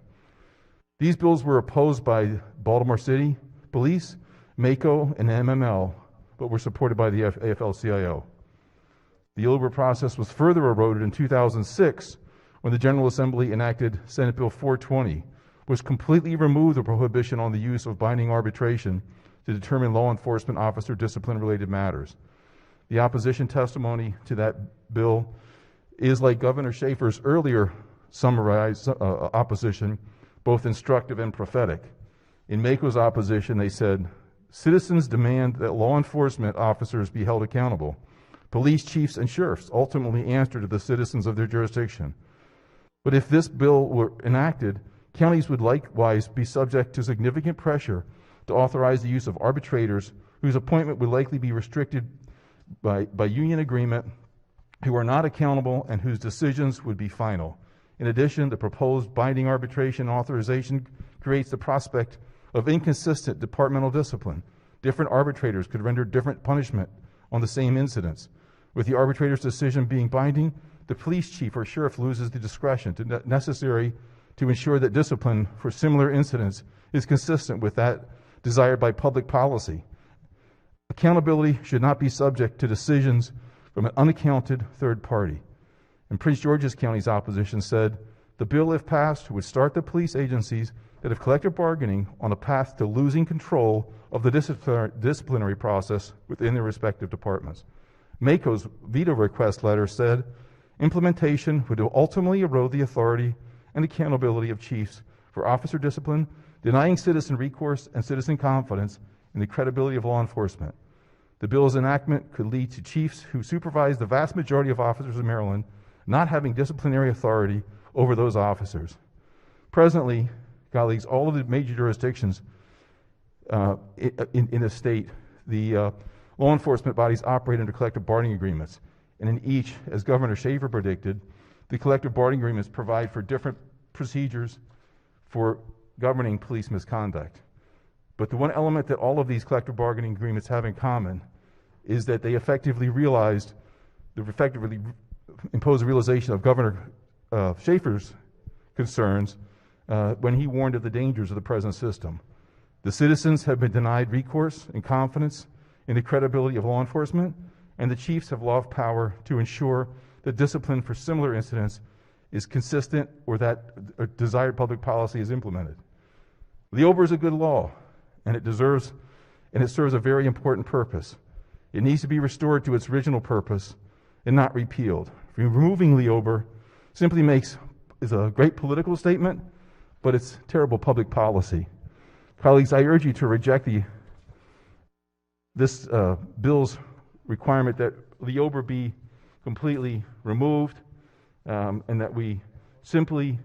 [SPEAKER 6] These bills were opposed by Baltimore City Police, MACO, and MML, but were supported by the AFL-CIO. The LEOBR process was further eroded in 2006 when the General Assembly enacted Senate Bill 420, which completely removed the prohibition on the use of binding arbitration to determine law enforcement officer discipline-related matters. The opposition testimony to that bill is, like Governor Schaefer's earlier summarized opposition, both instructive and prophetic. In MACO's opposition, they said, "Citizens demand that law enforcement officers be held accountable. Police chiefs and sheriffs ultimately answer to the citizens of their jurisdiction. But if this bill were enacted, counties would likewise be subject to significant pressure to authorize the use of arbitrators whose appointment would likely be restricted by union agreement, who are not accountable and whose decisions would be final. In addition, the proposed binding arbitration authorization creates the prospect of inconsistent departmental discipline. Different arbitrators could render different punishment on the same incidents. With the arbitrator's decision being binding, the police chief or sheriff loses the discretion necessary to ensure that discipline for similar incidents is consistent with that desired by public policy. Accountability should not be subject to decisions from an unaccounted third party. And Prince George's County's opposition said, the bill, if passed, would start the police agencies that have collective bargaining on a path to losing control of the disciplinary process within their respective departments. MACO's veto request letter said, implementation would ultimately erode the authority and accountability of chiefs for officer discipline, denying citizen recourse and citizen confidence in the credibility of law enforcement. The bill's enactment could lead to chiefs who supervise the vast majority of officers in Maryland not having disciplinary authority over those officers. Presently, colleagues, all of the major jurisdictions in the state, the law enforcement bodies operate under collective bargaining agreements. And in each, as Governor Shaver predicted, the collective bargaining agreements provide for different procedures for governing police misconduct. But the one element that all of these collective bargaining agreements have in common is that they effectively impose a realization of Governor Shafer's concerns when he warned of the dangers of the present system. The citizens have been denied recourse and confidence in the credibility of law enforcement, and the chiefs have lost power to ensure that discipline for similar incidents is consistent or that a desired public policy is implemented. LEOBR is a good law, and it serves a very important purpose. It needs to be restored to its original purpose and not repealed. Removing LEOBR simply is a great political statement, but it's terrible public policy. Colleagues, I urge you to reject this bill's requirement that LEOBR be completely removed, and that we simply,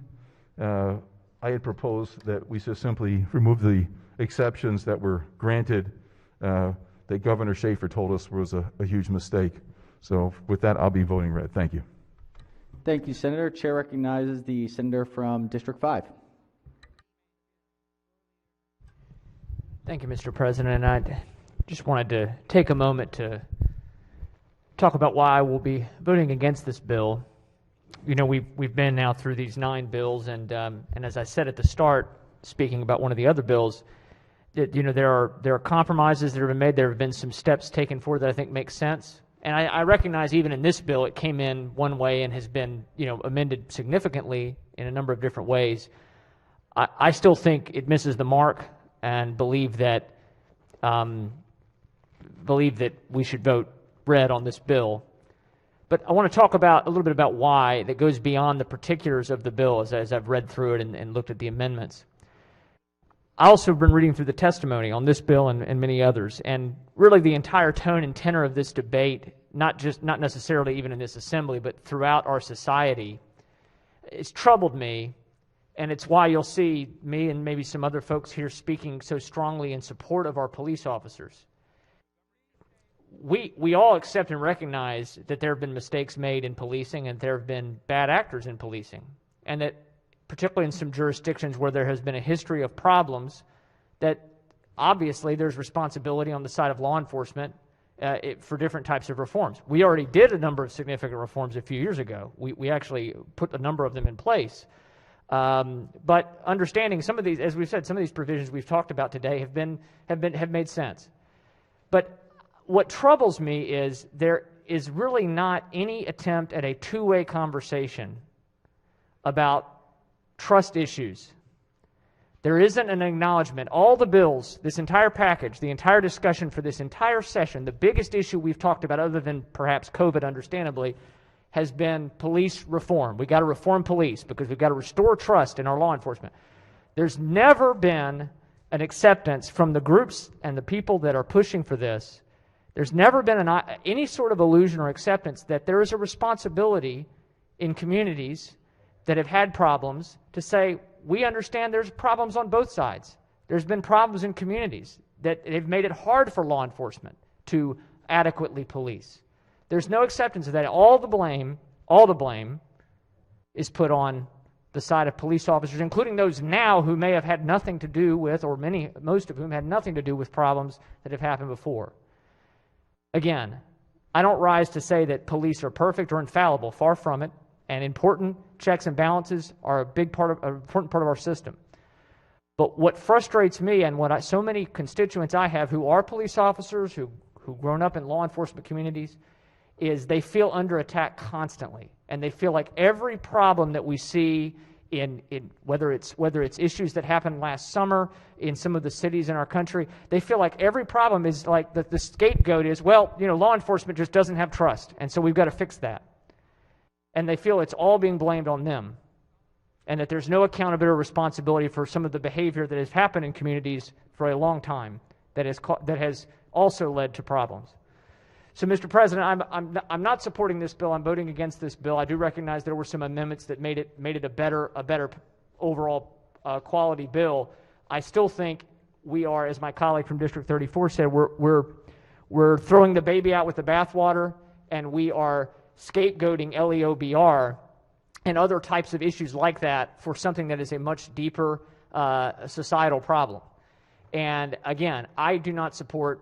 [SPEAKER 6] I had proposed that we just simply remove the exceptions that were granted that Governor Shafer told us was a huge mistake. So with that, I'll be voting red. Thank you.
[SPEAKER 1] Thank you, Senator. Chair recognizes the senator from District 5.
[SPEAKER 7] Thank you, Mr. President. I just wanted to take a moment to talk about why I will be voting against this bill. You know, we've been now through these 9 bills, and as I said at the start, speaking about one of the other bills, that, you know, there are compromises that have been made. There have been some steps taken forward that I think make sense. And I recognize even in this bill, it came in one way and has been, you know, amended significantly in a number of different ways. I still think it misses the mark, and believe that we should vote red on this bill. But I want to talk about a little bit about why that goes beyond the particulars of the bill as I've read through it and looked at the amendments. I also have been reading through the testimony on this bill and many others, and really the entire tone and tenor of this debate, not necessarily even in this assembly, but throughout our society, it's troubled me, and it's why you'll see me and maybe some other folks here speaking so strongly in support of our police officers. We all accept and recognize that there have been mistakes made in policing, and there have been bad actors in policing, and that particularly in some jurisdictions where there has been a history of problems, that obviously there's responsibility on the side of law enforcement for different types of reforms. We already did a number of significant reforms a few years ago. We actually put a number of them in place. But understanding some of these, as we've said, some of these provisions we've talked about today have made sense. But what troubles me is there is really not any attempt at a two-way conversation about trust issues. There isn't an acknowledgement. All the bills, this entire package, the entire discussion for this entire session, the biggest issue we've talked about, other than perhaps COVID, understandably, has been police reform. We've got to reform police because we've got to restore trust in our law enforcement. There's never been an acceptance from the groups and the people that are pushing for this. There's never been any sort of illusion or acceptance that there is a responsibility in communities that have had problems to say, we understand there's problems on both sides. There's been problems in communities that have made it hard for law enforcement to adequately police. There's no acceptance of that. All the blame is put on the side of police officers, including those now who may have had nothing to do with, or most of whom had nothing to do with problems that have happened before. Again, I don't rise to say that police are perfect or infallible, far from it, and important checks and balances are an important part of our system. But what frustrates me, and so many constituents I have who are police officers, who've grown up in law enforcement communities, is they feel under attack constantly, and they feel like every problem that we see in whether it's issues that happened last summer in some of the cities in our country, they feel like every problem is like the scapegoat is, well, law enforcement just doesn't have trust, and so we've got to fix that. And they feel it's all being blamed on them, and that there's no accountability or responsibility for some of the behavior that has happened in communities for a long time that has also led to problems. So, Mr. President, I'm not supporting this bill. I'm voting against this bill. I do recognize there were some amendments that made it a better overall quality bill. I still think we are, as my colleague from District 34 said, we're throwing the baby out with the bathwater, and we are scapegoating LEOBR and other types of issues like that for something that is a much deeper societal problem. And again, I do not support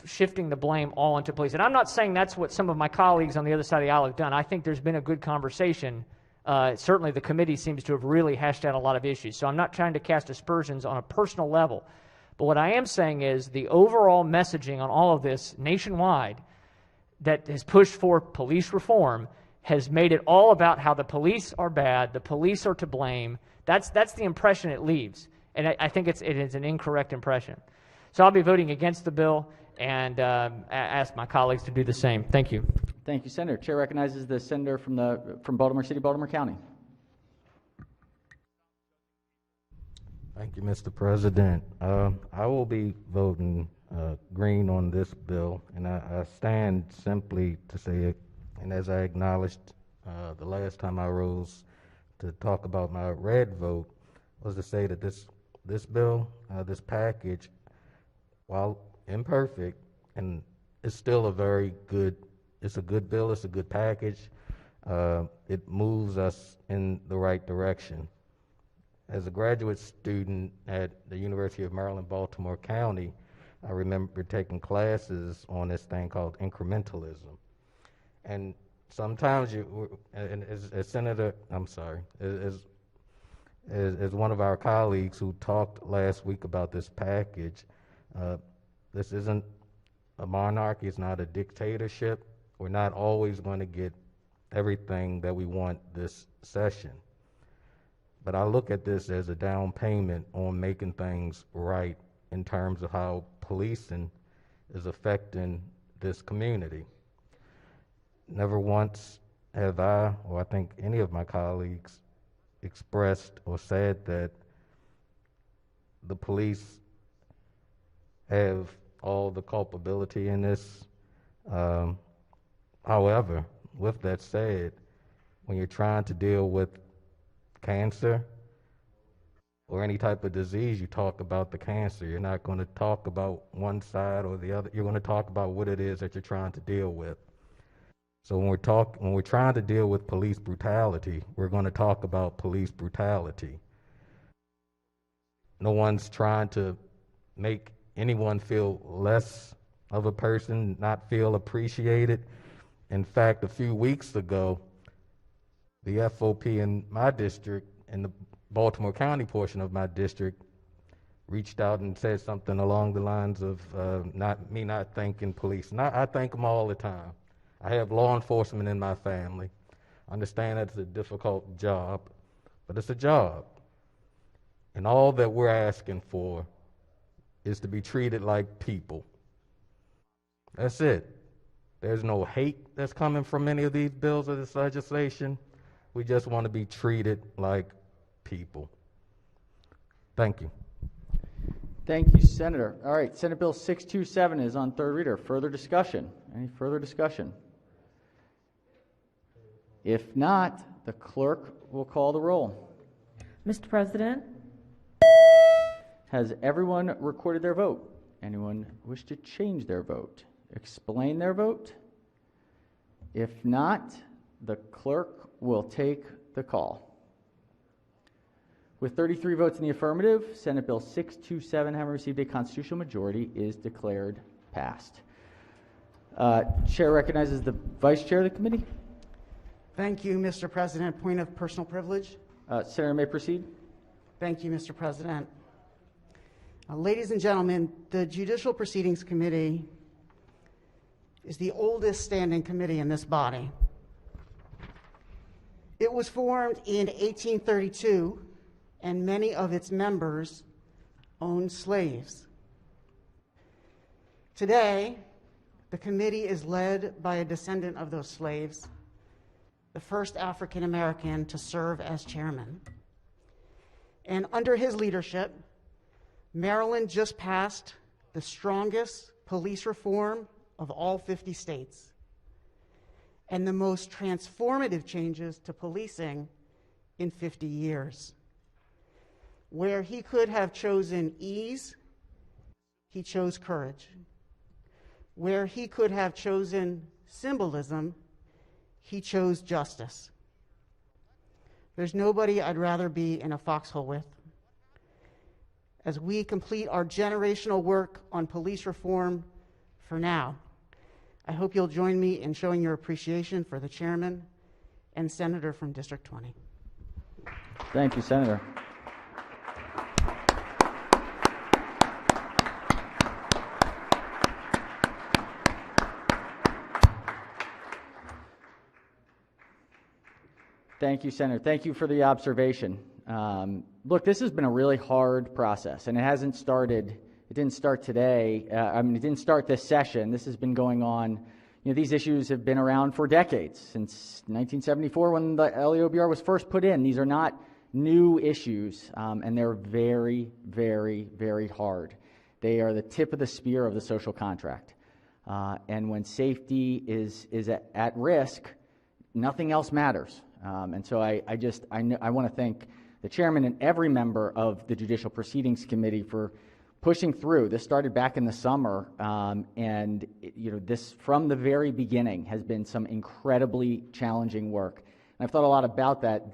[SPEAKER 7] shifting the blame all into police. And I'm not saying that's what some of my colleagues on the other side of the aisle have done. I think there's been a good conversation. Certainly the committee seems to have really hashed out a lot of issues. So I'm not trying to cast aspersions on a personal level. But what I am saying is the overall messaging on all of this nationwide that has pushed for police reform has made it all about how the police are bad, the police are to blame. That's the impression it leaves. And I think it is an incorrect impression. So I'll be voting against the bill and ask my colleagues to do the same. Thank you.
[SPEAKER 1] Thank you, Senator. Chair recognizes the senator from Baltimore City, Baltimore County.
[SPEAKER 12] Thank you, Mr. President. I will be voting green on this bill, and I stand simply to say it, and as I acknowledged the last time I rose to talk about my red vote, was to say that this bill, this package, while imperfect, and it's still a very good, it's a good bill, it's a good package. It moves us in the right direction. As a graduate student at the University of Maryland, Baltimore County, I remember taking classes on this thing called incrementalism. And sometimes as one of our colleagues who talked last week about this package, this isn't a monarchy, it's not a dictatorship. We're not always going to get everything that we want this session. But I look at this as a down payment on making things right in terms of how policing is affecting this community. Never once have I, or I think any of my colleagues, expressed or said that the police have all the culpability in this. However, with that said, when you're trying to deal with cancer or any type of disease, you talk about the cancer. You're not going to talk about one side or the other. You're going to talk about what it is that you're trying to deal with. So when we're trying to deal with police brutality, we're going to talk about police brutality. No one's trying to make anyone feel less of a person, not feel appreciated. In fact, a few weeks ago, the FOP in my district, in the Baltimore County portion of my district, reached out and said something along the lines of not thanking police. And I thank them all the time. I have law enforcement in my family. I understand that it's a difficult job, but it's a job. And all that we're asking for is to be treated like people. That's it. There's no hate that's coming from any of these bills or this legislation. We just want to be treated like people. Thank you.
[SPEAKER 1] Thank you, Senator. All right, Senate Bill 627 is on third reader. Further discussion? Any further discussion? If not, the clerk will call the roll.
[SPEAKER 2] Mr. President?
[SPEAKER 1] Has everyone recorded their vote? Anyone wish to change their vote? Explain their vote? If not, the clerk will take the call. With 33 votes in the affirmative, Senate Bill 627, having received a constitutional majority, is declared passed. Chair recognizes the Vice Chair of the committee.
[SPEAKER 16] Thank you, Mr. President. Point of personal privilege.
[SPEAKER 1] Senator may proceed.
[SPEAKER 16] Thank you, Mr. President. Ladies and gentlemen, the Judicial Proceedings Committee is the oldest standing committee in this body. It was formed in 1832, and many of its members owned slaves. Today, the committee is led by a descendant of those slaves, the first African American to serve as chairman. And under his leadership, Maryland just passed the strongest police reform of all 50 states and the most transformative changes to policing in 50 years. Where he could have chosen ease, he chose courage. Where he could have chosen symbolism, he chose justice. There's nobody I'd rather be in a foxhole with. As we complete our generational work on police reform for now, I hope you'll join me in showing your appreciation for the chairman and senator from District 20.
[SPEAKER 1] Thank you, Senator. Thank you, Senator. Thank you for the observation. Look, this has been a really hard process, and it hasn't started. It didn't start today. It didn't start this session. This has been going on. These issues have been around for decades, since 1974 when the LEOBR was first put in. These are not new issues, and they're very, very, very hard. They are the tip of the spear of the social contract. And when safety is at risk, nothing else matters. And so I want to thank the chairman and every member of the Judicial Proceedings Committee for pushing through. This started back in the summer, and this from the very beginning has been some incredibly challenging work. And I've thought a lot about that.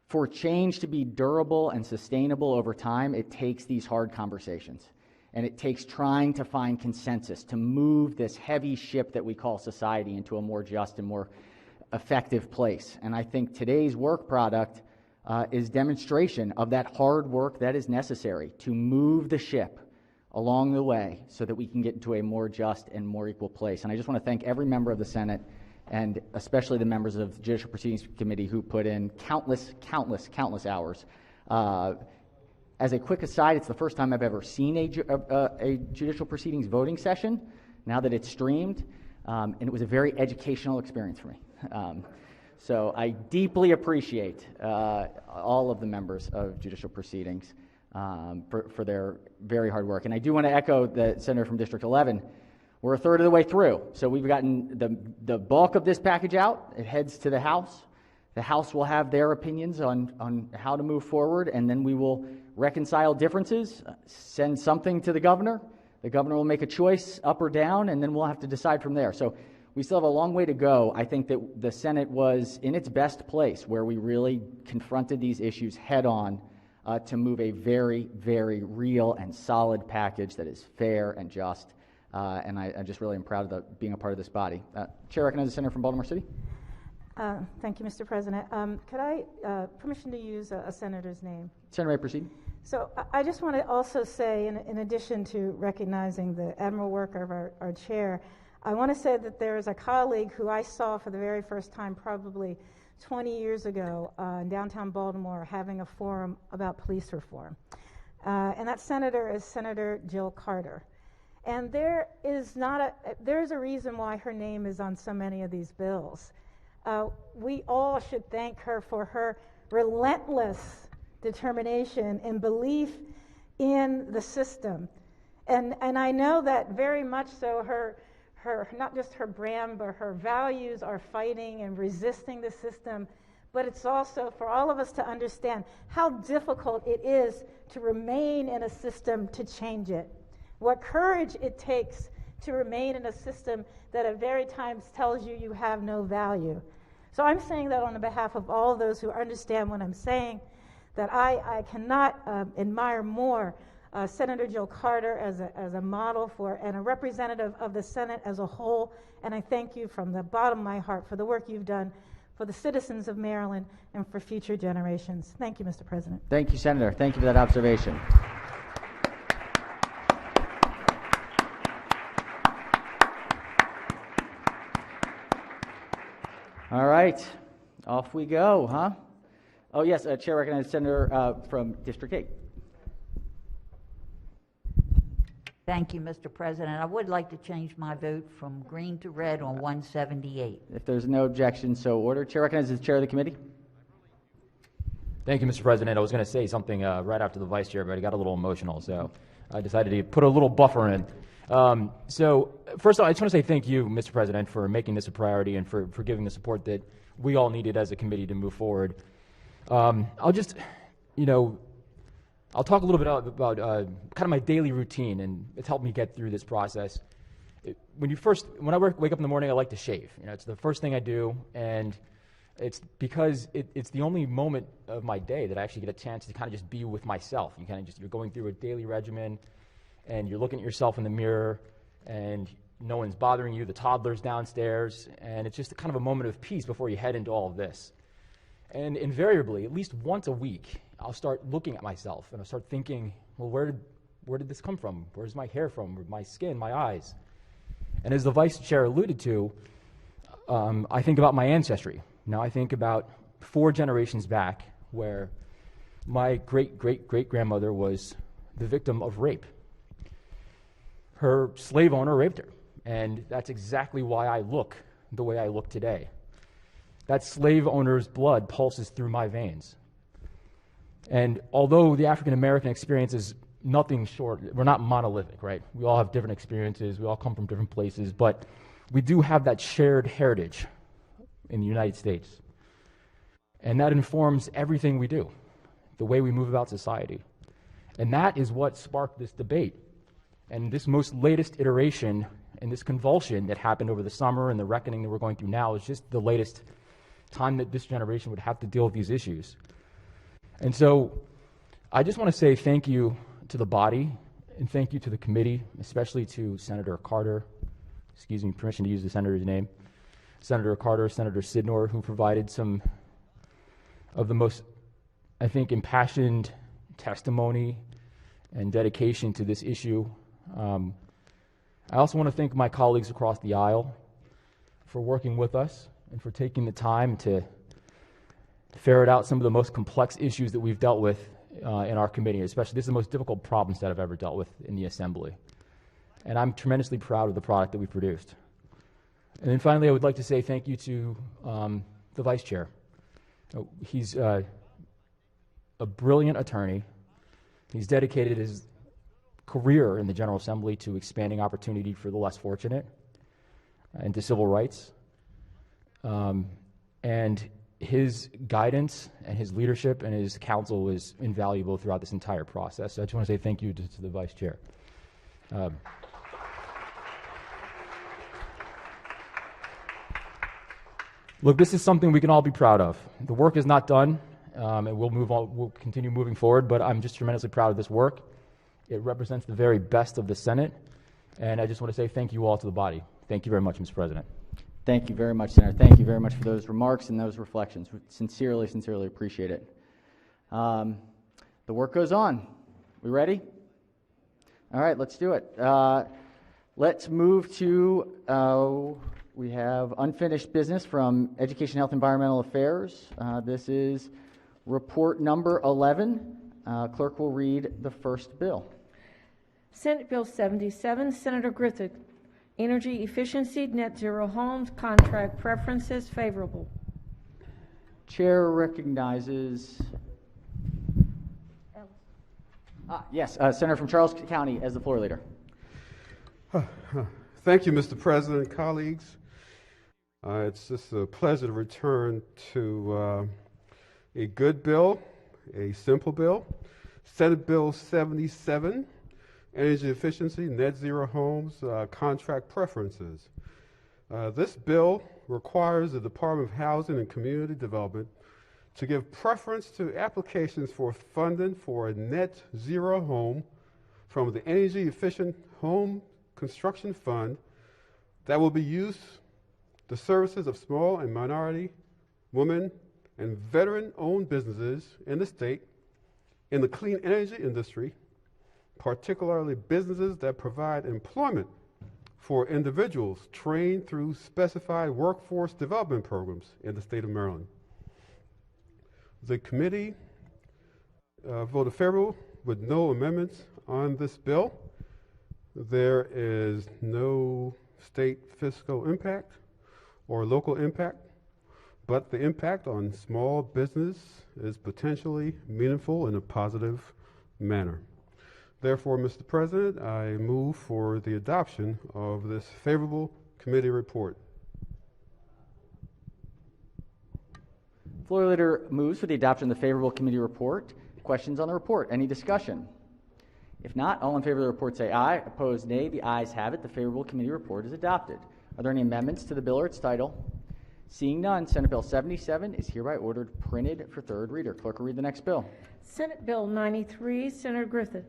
[SPEAKER 1] For change to be durable and sustainable over time, it takes these hard conversations. And it takes trying to find consensus to move this heavy ship that we call society into a more just and more effective place. And I think today's work product is demonstration of that hard work that is necessary to move the ship along the way so that we can get into a more just and more equal place. And I just want to thank every member of the Senate and especially the members of the Judicial Proceedings Committee who put in countless hours. As a quick aside, it's the first time I've ever seen a Judicial Proceedings voting session now that it's streamed, and it was a very educational experience for me. So I deeply appreciate all of the members of Judicial Proceedings for their very hard work. And I do want to echo the senator from District 11. We're a third of the way through, so we've gotten the bulk of this package out. It heads to the House. The House will have their opinions on how to move forward, and then we will reconcile differences, send something to the governor. The governor will make a choice up or down, and then we'll have to decide from there. So we still have a long way to go. I think that the Senate was in its best place where we really confronted these issues head on to move a very, very real and solid package that is fair and just. And I just really am proud of being a part of this body. Chair recognizes the senator from Baltimore City.
[SPEAKER 2] Thank you, Mr. President. Could I permission to use a senator's name?
[SPEAKER 1] Senator may proceed.
[SPEAKER 2] So I just want to also say, in addition to recognizing the admirable work of our chair, I want to say that there is a colleague who I saw for the very first time probably 20 years ago in downtown Baltimore having a forum about police reform. And that senator is Senator Jill Carter. And there is a reason why her name is on so many of these bills. We all should thank her for her relentless determination and belief in the system. And I know that very much so her not just her brand, but her values are fighting and resisting the system. But it's also for all of us to understand how difficult it is to remain in a system to change it. What courage it takes to remain in a system that at very times tells you you have no value. So I'm saying that on behalf of all those who understand what I'm saying, that I cannot admire more
[SPEAKER 17] Senator Jill Carter as a model for and a representative of the Senate as a whole. And I thank you from the bottom of my heart for the work you've done for the citizens of Maryland and for future generations. Thank you, Mr. President.
[SPEAKER 1] Thank you, Senator. Thank you for that observation. All right, off we go, huh? Oh, yes, Chair recognizes Senator from District 8.
[SPEAKER 18] Thank you, Mr. President. I would like to change my vote from green to red on 178.
[SPEAKER 1] If there's no objection, so ordered. Chair recognizes the Chair of the committee.
[SPEAKER 19] Thank you, Mr. President. I was going to say something right after the Vice Chair, but I got a little emotional, so I decided to put a little buffer in. So first of all, I just want to say thank you, Mr. President, for making this a priority and for giving the support that we all needed as a committee to move forward. I'll just, I'll talk a little bit about kind of my daily routine, and it's helped me get through this process. When I wake up in the morning, I like to shave. It's the first thing I do, and it's because it's the only moment of my day that I actually get a chance to kind of just be with myself. You're going through a daily regimen, and you're looking at yourself in the mirror, and no one's bothering you, the toddler's downstairs, and it's just kind of a moment of peace before you head into all of this. And invariably, at least once a week, I'll start looking at myself, and I'll start thinking, well, where did this come from? Where's my hair from? My skin, my eyes? And as the Vice Chair alluded to, I think about my ancestry. Now I think about 4 generations back where my great-great-great-grandmother was the victim of rape. Her slave owner raped her, and that's exactly why I look the way I look today. That slave owner's blood pulses through my veins. And although the African American experience is nothing short, we're not monolithic, right? We all have different experiences, we all come from different places, but we do have that shared heritage in the United States. And that informs everything we do, the way we move about society. And that is what sparked this debate. And this most latest iteration and this convulsion that happened over the summer and the reckoning that we're going through now is just the latest time that this generation would have to deal with these issues. And so I just want to say thank you to the body and thank you to the committee, especially to Senator Carter, excuse me, permission to use the senator's name, Senator Carter, Senator Sidnor, who provided some of the most, I think, impassioned testimony and dedication to this issue. I also want to thank my colleagues across the aisle for working with us and for taking the time to ferret out some of the most complex issues that we've dealt with in our committee. Especially, this is the most difficult problem set I've ever dealt with in the Assembly. And I'm tremendously proud of the product that we produced. And then finally, I would like to say thank you to the Vice Chair. He's a brilliant attorney. He's dedicated his career in the General Assembly to expanding opportunity for the less fortunate and to civil rights. And his guidance and his leadership and his counsel was invaluable throughout this entire process. So I just want to say thank you to the Vice Chair. Look, this is something we can all be proud of. The work is not done, and we'll move on. We'll continue moving forward, but I'm just tremendously proud of this work. It represents the very best of the Senate, and I just want to say thank you all to the body. Thank you very much, Mr. President.
[SPEAKER 1] Thank you very much, Senator. Thank you very much for those remarks and those reflections. We sincerely, sincerely appreciate it. The work goes on. We ready? All right, let's do it. Let's move to, we have unfinished business from Education, Health, Environmental Affairs. This is report number 11. Clerk will read the first bill.
[SPEAKER 2] Senate Bill 77, Senator Griffith, Energy Efficiency, Net Zero Homes, Contract Preferences, favorable.
[SPEAKER 1] Chair recognizes, yes, Senator from Charles County as the floor leader.
[SPEAKER 20] Thank you, Mr. President, colleagues. It's just a pleasure to return to a good bill, a simple bill. Senate Bill 77, Energy Efficiency, Net Zero Homes, Contract Preferences. This bill requires the Department of Housing and Community Development to give preference to applications for funding for a net zero home from the Energy Efficient Home Construction Fund that will be used the services of small and minority, women, and veteran-owned businesses in the state in the clean energy industry, particularly businesses that provide employment for individuals trained through specified workforce development programs in the state of Maryland. The committee voted favorable with no amendments on this bill. There is no state fiscal impact or local impact, but the impact on small business is potentially meaningful in a positive manner. Therefore, Mr. President, I move for the adoption of this favorable committee report.
[SPEAKER 1] Floor leader moves for the adoption of the favorable committee report. Questions on the report? Any discussion? If not, all in favor of the report say aye. Opposed, nay. The ayes have it. The favorable committee report is adopted. Are there any amendments to the bill or its title? Seeing none, Senate Bill 77 is hereby ordered printed for third reader. Clerk will read the next bill.
[SPEAKER 2] Senate Bill 93, Senator Griffith.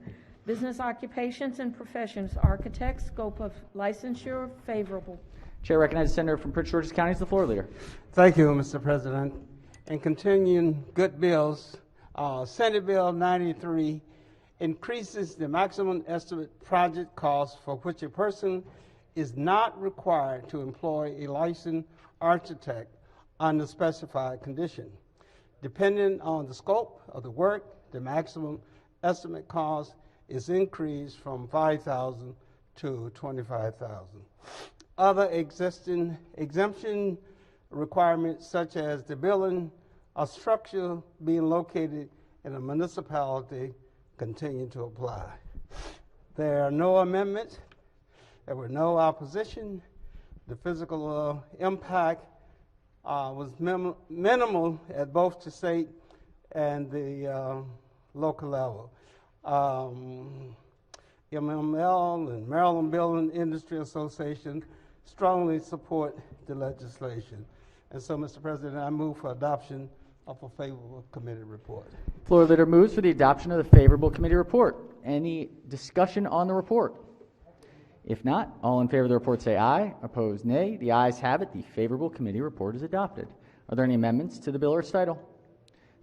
[SPEAKER 2] Business occupations and professions, architects, scope of licensure, favorable.
[SPEAKER 1] Chair recognizes the senator from Prince George's County as the floor leader.
[SPEAKER 21] Thank you, Mr. President. In continuing good bills, Senate Bill 93 increases the maximum estimate project cost for which a person is not required to employ a licensed architect under specified condition. Depending on the scope of the work, the maximum estimate cost is increased from $5,000 to $25,000. Other existing exemption requirements, such as the building or structure being located in a municipality, continue to apply. There are no amendments. There were no opposition. The physical impact was minimal at both the state and the local level. MML and Maryland Building Industry Association strongly support the legislation. And so, Mr. President, I move for adoption of a favorable committee report.
[SPEAKER 1] Floor leader moves for the adoption of the favorable committee report. Any discussion on the report? If not, all in favor of the report say aye. Opposed, nay. The ayes have it. The favorable committee report is adopted. Are there any amendments to the bill or its title?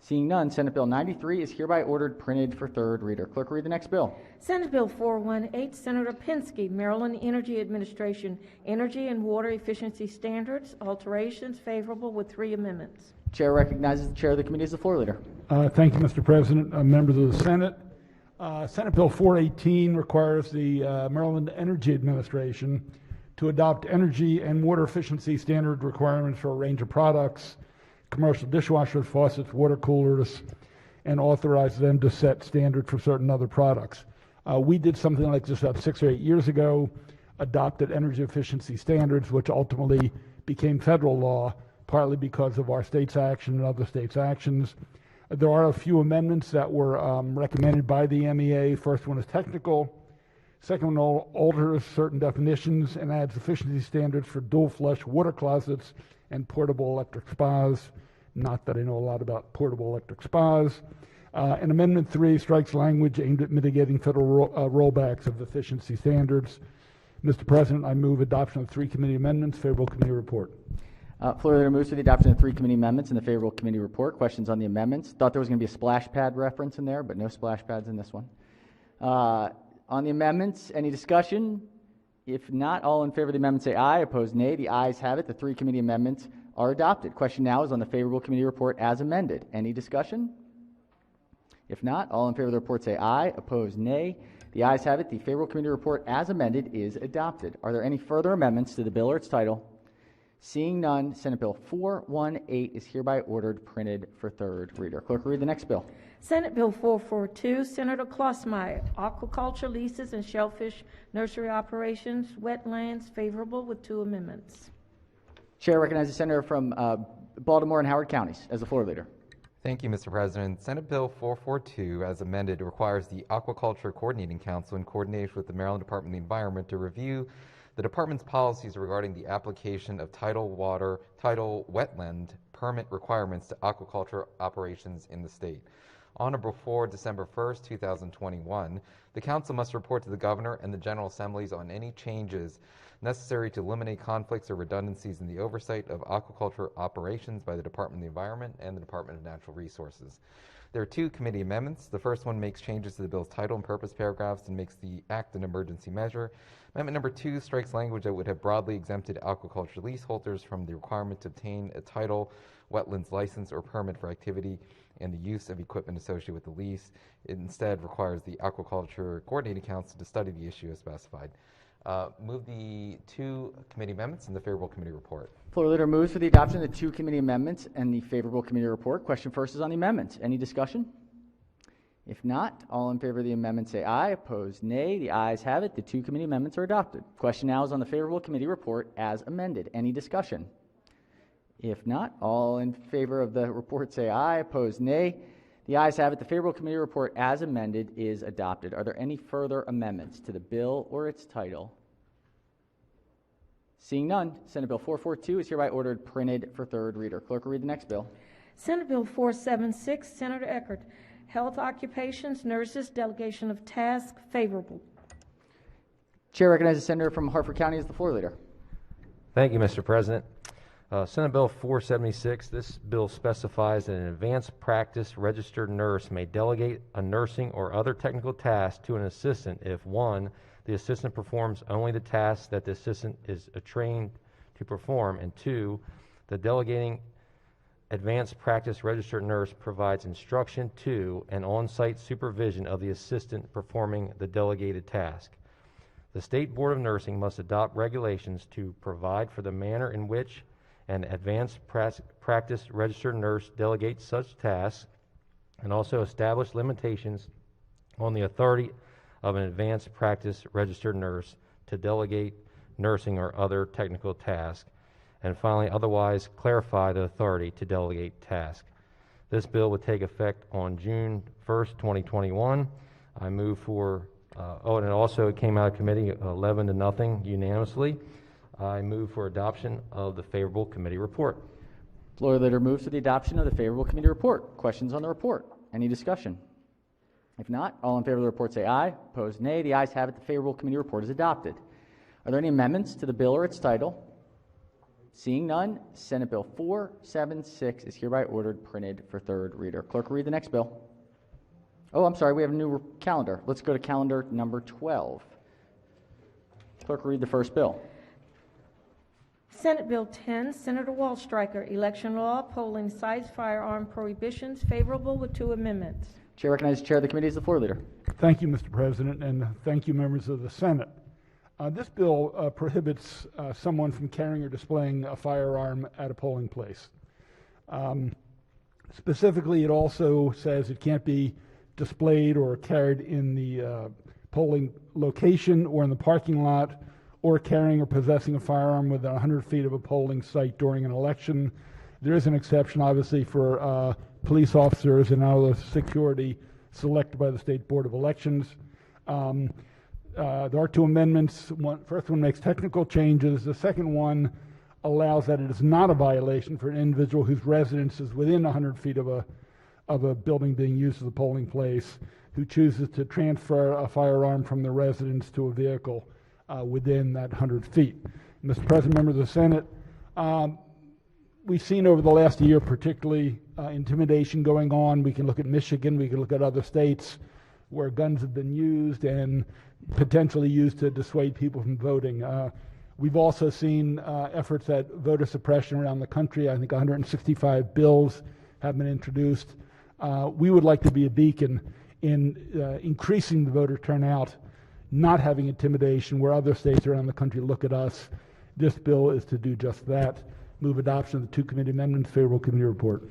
[SPEAKER 1] Seeing none, Senate Bill 93 is hereby ordered printed for third reader. Clerk will read the next bill.
[SPEAKER 2] Senate Bill 418, Senator Pinsky, Maryland Energy Administration, Energy and Water Efficiency Standards, alterations, favorable with 3 amendments.
[SPEAKER 1] Chair recognizes the chair of the committee as the floor leader.
[SPEAKER 22] Thank you, Mr. President, members of the Senate. Senate Bill 418 requires the Maryland Energy Administration to adopt energy and water efficiency standard requirements for a range of products, commercial dishwashers, faucets, water coolers, and authorize them to set standard for certain other products. We did something like this about 6 or 8 years ago, adopted energy efficiency standards, which ultimately became federal law, partly because of our state's action and other states' actions. There are a few amendments that were recommended by the MEA. First one is technical. Second one alters certain definitions and adds efficiency standards for dual flush water closets and portable electric spas. Not that I know a lot about portable electric spas. And Amendment 3 strikes language aimed at mitigating federal rollbacks of efficiency standards. Mr. President, I move adoption of 3 committee amendments, favorable committee report.
[SPEAKER 1] Floor leader moves for the adoption of 3 committee amendments in the favorable committee report. Questions on the amendments? Thought there was going to be a splash pad reference in there, but no splash pads in this one. On the amendments, any discussion? If not, all in favor of the amendment say aye. Opposed, nay. The ayes have it. The 3 committee amendments are adopted. Question now is on the favorable committee report as amended. Any discussion? If not, all in favor of the report say aye. Opposed, nay. The ayes have it. The favorable committee report as amended is adopted. Are there any further amendments to the bill or its title? Seeing none, Senate Bill 418 is hereby ordered printed for third reader. Clerk will read the next bill.
[SPEAKER 2] Senate Bill 442, Senator Klossmeyer, aquaculture leases and shellfish nursery operations, wetlands, favorable with 2 amendments.
[SPEAKER 1] Chair recognizes the senator from Baltimore and Howard counties as the floor leader.
[SPEAKER 23] Thank you, Mr. President. Senate Bill 442, as amended, requires the Aquaculture Coordinating Council, in coordination with the Maryland Department of the Environment, to review the department's policies regarding the application of tidal wetland permit requirements to aquaculture operations in the state. on or before December 1st, 2021. The Council must report to the Governor and the General Assemblies on any changes necessary to eliminate conflicts or redundancies in the oversight of aquaculture operations by the Department of the Environment and the Department of Natural Resources. There are 2 committee amendments. The first one makes changes to the bill's title and purpose paragraphs and makes the act an emergency measure. Amendment number 2 strikes language that would have broadly exempted aquaculture leaseholders from the requirement to obtain a title, wetlands license, or permit for activity and the use of equipment associated with the lease. It instead requires the Aquaculture Coordinating Council to study the issue as specified. Move the 2 committee amendments and the favorable committee report.
[SPEAKER 1] Floor leader moves for the adoption of the 2 committee amendments and the favorable committee report. Question first is on the amendments. Any discussion? If not, all in favor of the amendment say aye. Opposed, nay. The ayes have it. The 2 committee amendments are adopted. Question now is on the favorable committee report as amended. Any discussion? If not, all in favor of the report say aye. Opposed, nay. The ayes have it. The favorable committee report as amended is adopted. Are there any further amendments to the bill or its title? Seeing none, Senate Bill 442 is hereby ordered printed for third reader. Clerk will read the next bill.
[SPEAKER 2] Senate Bill 476, Senator Eckert, Health Occupations, Nurses, Delegation of Task, favorable.
[SPEAKER 1] Chair recognizes the senator from Hartford County as the floor leader.
[SPEAKER 3] Thank you, Mr. President. Senate Bill 476, this bill specifies that an advanced practice registered nurse may delegate a nursing or other technical task to an assistant if 1, the assistant performs only the tasks that the assistant is trained to perform, and 2, the delegating advanced practice registered nurse provides instruction to and on-site supervision of the assistant performing the delegated task. The State Board of Nursing must adopt regulations to provide for the manner in which an advanced practice registered nurse delegates such tasks, and also establish limitations on the authority of an advanced practice registered nurse to delegate nursing or other technical tasks, and finally otherwise clarify the authority to delegate tasks. This bill would take effect on June 1st, 2021. I move for, and also it came out of committee 11-0 unanimously. I move for adoption of the favorable committee report.
[SPEAKER 1] Floor leader moves for the adoption of the favorable committee report. Questions on the report? Any discussion? If not, all in favor of the report say aye. Opposed, nay. The ayes have it. The favorable committee report is adopted. Are there any amendments to the bill or its title? Seeing none, Senate Bill 476 is hereby ordered printed for third reader. Clerk will read the next bill. Oh, I'm sorry, we have a new calendar. Let's go to calendar number 12. Clerk will read the first bill.
[SPEAKER 2] Senate Bill 10, Senator Wallstreicher, Election Law, Polling Sites, Firearm Prohibitions, favorable with 2 amendments.
[SPEAKER 1] Chair recognizes Chair of the committee as the floor leader.
[SPEAKER 22] Thank you, Mr. President, and thank you, members of the Senate. This bill prohibits someone from carrying or displaying a firearm at a polling place. Specifically, it also says it can't be displayed or carried in the polling location or in the parking lot, or carrying or possessing a firearm within 100 feet of a polling site during an election. There is an exception, obviously, for police officers and other security selected by the State Board of Elections. There are 2 amendments. First one makes technical changes. The second one allows that it is not a violation for an individual whose residence is within 100 feet of a building being used as a polling place, who chooses to transfer a firearm from their residence to a vehicle within that 100 feet. Mr. President, members of the Senate, we've seen over the last year particularly intimidation going on. We can look at Michigan, we can look at other states where guns have been used and potentially used to dissuade people from voting. We've also seen efforts at voter suppression around the country. I think 165 bills have been introduced. We would like to be a beacon in increasing the voter turnout, not having intimidation where other states around the country look at us. This bill is to do just that. Move adoption of the 2 committee amendments, favorable committee report.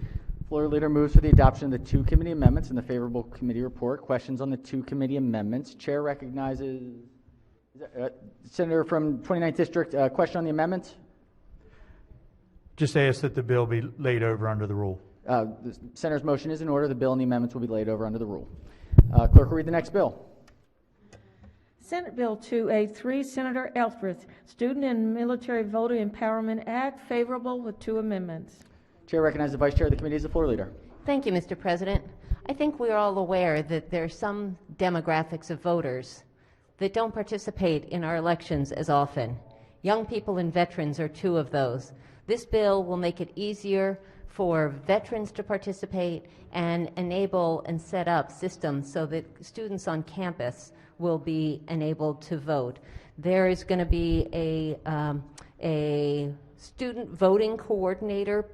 [SPEAKER 1] Floor leader moves for the adoption of the 2 committee amendments and the favorable committee report. Questions on the 2 committee amendments? Chair recognizes Senator from 29th District. Question on the amendments?
[SPEAKER 11] Just ask that the bill be laid over under the rule.
[SPEAKER 1] The Senator's motion is in order. The bill and the amendments will be laid over under the rule. Clerk will read the next bill.
[SPEAKER 2] Senate Bill 283, Senator Elfreth, Student and Military Voter Empowerment Act, favorable with 2 amendments.
[SPEAKER 1] Chair recognizes the Vice Chair of the committee as the floor leader.
[SPEAKER 4] Thank you, Mr. President. I think we're all aware that there are some demographics of voters that don't participate in our elections as often. Young people and veterans are two of those. This bill will make it easier for veterans to participate and enable and set up systems so that students on campus will be enabled to vote. There is going to be a student voting coordinator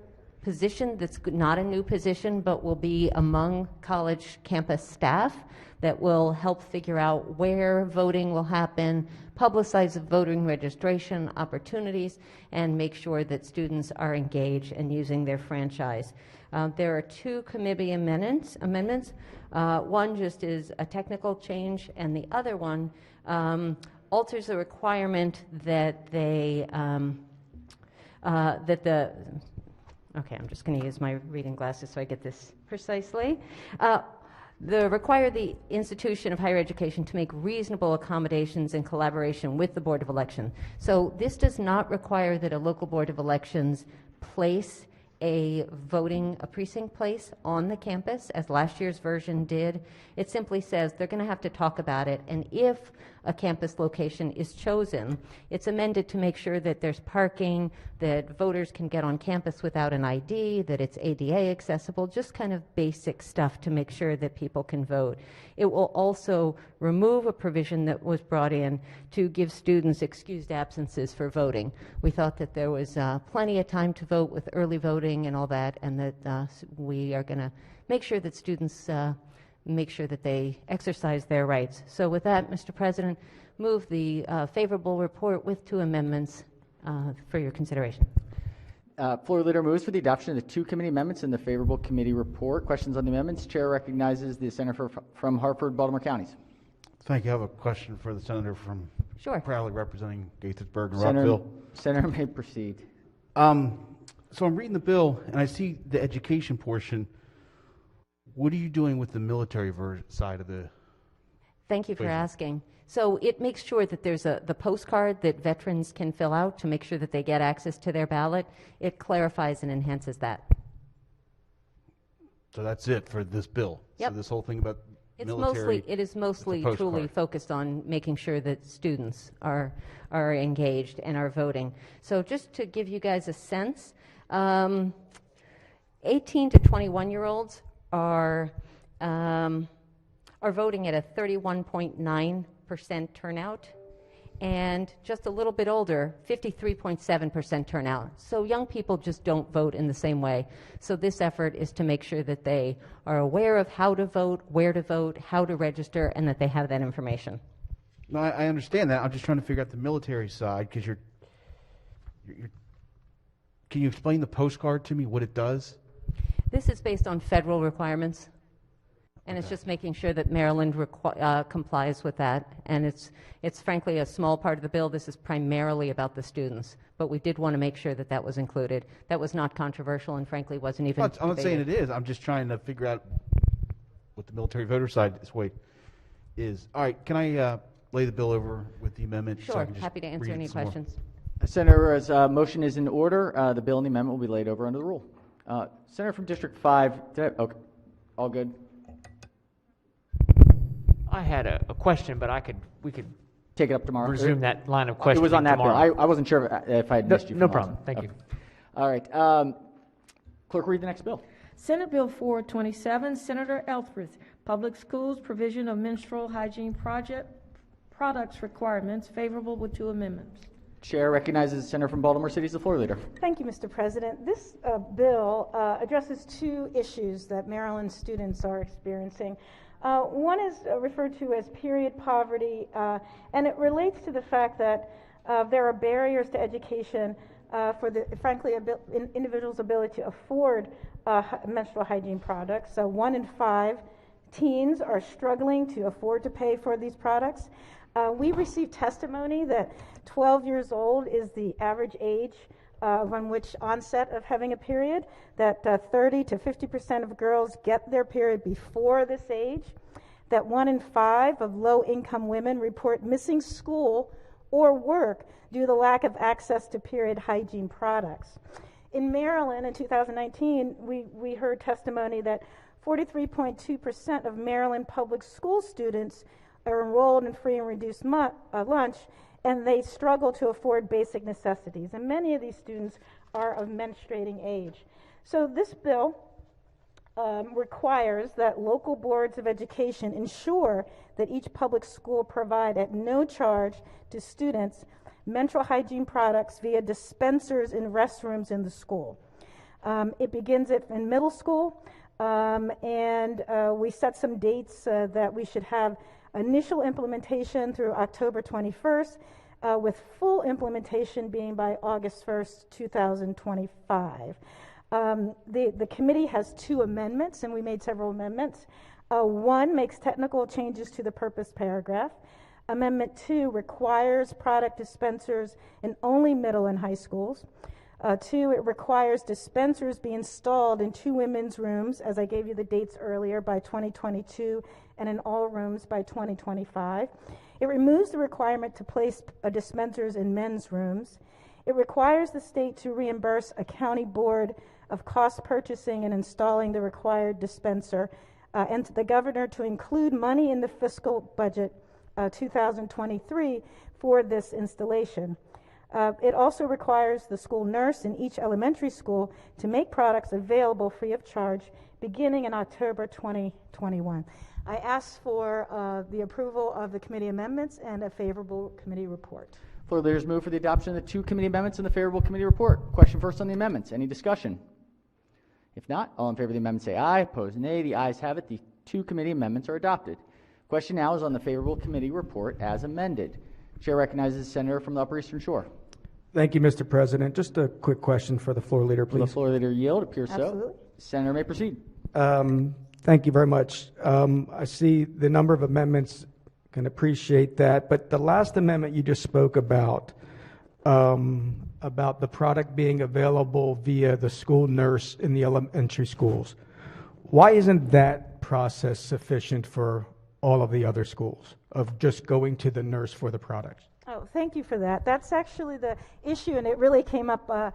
[SPEAKER 4] position that's not a new position, but will be among college campus staff that will help figure out where voting will happen, publicize voting registration opportunities, and make sure that students are engaged and using their franchise. There are two committee amendments. One just is a technical change, and the other one alters the requirement that okay, I'm just going to use my reading glasses so I get this precisely. Require the institution of higher education to make reasonable accommodations in collaboration with the Board of Elections. So this does not require that a local Board of Elections place a precinct place on the campus, as last year's version did. It simply says they're going to have to talk about it, and if a campus location is chosen, it's amended to make sure that there's parking, that voters can get on campus without an ID, that it's ADA accessible, just kind of basic stuff to make sure that people can vote. It will also remove a provision that was brought in to give students excused absences for voting. We thought that there was plenty of time to vote with early voting and all that, and that we are going to make sure that students make sure that they exercise their rights. So with that, Mr. President, move the favorable report with two amendments for your consideration.
[SPEAKER 1] Floor Leader moves for the adoption of the two committee amendments and the favorable committee report. Questions on the amendments? Chair recognizes the Senator from Hartford, Baltimore Counties.
[SPEAKER 5] Thank you. I have a question for the Senator from proudly representing Gaithersburg and Rockville.
[SPEAKER 1] Senator may proceed.
[SPEAKER 5] So I'm reading the bill and I see the education portion. What are you doing with the military side of the
[SPEAKER 4] Thank you for asking. So it makes sure that there's the postcard that veterans can fill out to make sure that they get access to their ballot. It clarifies and enhances that.
[SPEAKER 5] So that's it for this bill?
[SPEAKER 4] Yep.
[SPEAKER 5] So this whole thing about
[SPEAKER 4] It is mostly truly focused on making sure that students are engaged and are voting. So just to give you guys a sense, 18 to 21-year-olds are voting at a 31.9% turnout, and just a little bit older, 53.7% turnout. So young people just don't vote in the same way. So this effort is to make sure that they are aware of how to vote, where to vote, how to register, and that they have that information.
[SPEAKER 5] No, I understand that. I'm just trying to figure out the military side, because you're can you explain the postcard to me, what it does?
[SPEAKER 4] This is based on federal requirements, and it's just making sure that Maryland complies with that. And it's frankly a small part of the bill. This is primarily about the students, but we did want to make sure that that was included. That was not controversial, and frankly wasn't even
[SPEAKER 5] I'm not saying it is. I'm just trying to figure out what the military voter side this way is. All right, can I lay the bill over with the amendment?
[SPEAKER 4] Sure,
[SPEAKER 5] so I can just
[SPEAKER 4] happy to answer
[SPEAKER 5] read
[SPEAKER 4] any
[SPEAKER 5] some more?
[SPEAKER 4] questions.
[SPEAKER 1] Senator's motion is in order. The bill and the amendment will be laid over under the rule. Senator from District 5, okay, all good?
[SPEAKER 7] I had a question, but we could
[SPEAKER 1] take it up tomorrow.
[SPEAKER 7] Resume that line of questioning.
[SPEAKER 1] It was on that
[SPEAKER 7] tomorrow.
[SPEAKER 1] bill. I wasn't sure if I had missed you.
[SPEAKER 7] No problem. Thank you.
[SPEAKER 1] All right. Clerk, read the next bill.
[SPEAKER 2] Senate Bill 427, Senator Elfrith, Public Schools Provision of Menstrual Hygiene Products Requirements, favorable with two amendments.
[SPEAKER 1] Chair recognizes the Senator from Baltimore City as the floor leader.
[SPEAKER 17] Thank you, Mr. President. This bill addresses two issues that Maryland students are experiencing. One is referred to as period poverty, and it relates to the fact that there are barriers to education for individuals' ability to afford menstrual hygiene products. So 1 in 5 teens are struggling to afford to pay for these products. We received testimony that 12 years old is the average age on which onset of having a period, that 30 to 50% of girls get their period before this age, that 1 in 5 of low-income women report missing school or work due to the lack of access to period hygiene products. In Maryland in 2019, we heard testimony that 43.2% of Maryland public school students are enrolled in free and reduced lunch, and they struggle to afford basic necessities. And many of these students are of menstruating age. So this bill requires that local boards of education ensure that each public school provide at no charge to students menstrual hygiene products via dispensers in restrooms in the school. It begins in middle school, and we set some dates that we should have initial implementation through October 21st, with full implementation being by August 1st, 2025. The committee has 2 amendments, and we made several amendments. One makes technical changes to the purpose paragraph. Amendment 2 requires product dispensers in only middle and high schools. 2, it requires dispensers be installed in 2 women's rooms, as I gave you the dates earlier, by 2022, and in all rooms by 2025. It removes the requirement to place dispensers in men's rooms. It requires the state to reimburse a county board of cost purchasing and installing the required dispenser, and the governor to include money in the fiscal budget 2023 for this installation. It also requires the school nurse in each elementary school to make products available free of charge beginning in October 2021. I ask for the approval of the committee amendments and a favorable committee report.
[SPEAKER 1] Floor leaders move for the adoption of the 2 committee amendments and the favorable committee report. Question first on the amendments. Any discussion? If not, all in favor of the amendment say aye. Opposed, nay. The ayes have it. The 2 committee amendments are adopted. Question now is on the favorable committee report as amended. Chair recognizes the senator from the Upper Eastern Shore.
[SPEAKER 8] Thank you, Mr. President. Just a quick question for the floor leader, please.
[SPEAKER 1] Will the floor leader yield? Appears
[SPEAKER 17] Absolutely.
[SPEAKER 1] so. Senator may proceed.
[SPEAKER 8] Thank you very much. I see the number of amendments, can appreciate that, but the last amendment you just spoke about the product being available via the school nurse in the elementary schools. Why isn't that process sufficient for all of the other schools, of just going to the nurse for the products?
[SPEAKER 17] Oh, thank you for that. That's actually the issue, and it really came up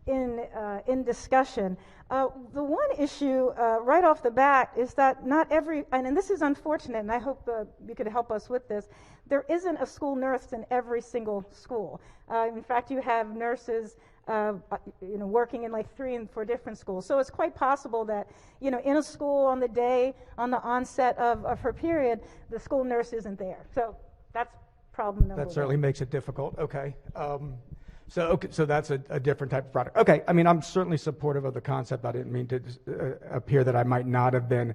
[SPEAKER 17] in discussion. The one issue right off the bat is that not every, and this is unfortunate, and I hope you could help us with this, there isn't a school nurse in every single school. In fact, you have nurses working in like 3 and 4 different schools. So it's quite possible that, in a school on the day, on the onset of her period, the school nurse isn't there. So that's problem number 1.
[SPEAKER 8] That certainly makes it difficult. Okay. So that's a different type of product. Okay. I mean, I'm certainly supportive of the concept. I didn't mean to appear that I might not have been.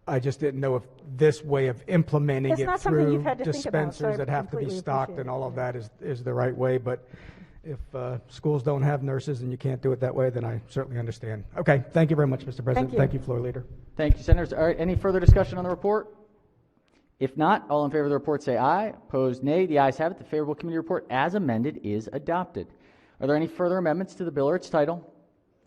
[SPEAKER 8] I just didn't know if this way of implementing
[SPEAKER 17] it's
[SPEAKER 8] it
[SPEAKER 17] not something
[SPEAKER 8] through
[SPEAKER 17] you've had to think about,
[SPEAKER 8] dispensers that have to be stocked and all of that is the right way. But if schools don't have nurses and you can't do it that way, then I certainly understand. Okay. Thank you very much, Mr. President. Thank you, Floor Leader.
[SPEAKER 1] Thank you, Senators. All right. Any further discussion on the report? If not, all in favor of the report say aye. Opposed, nay. The ayes have it. The favorable committee report as amended is adopted. Are there any further amendments to the bill or its title?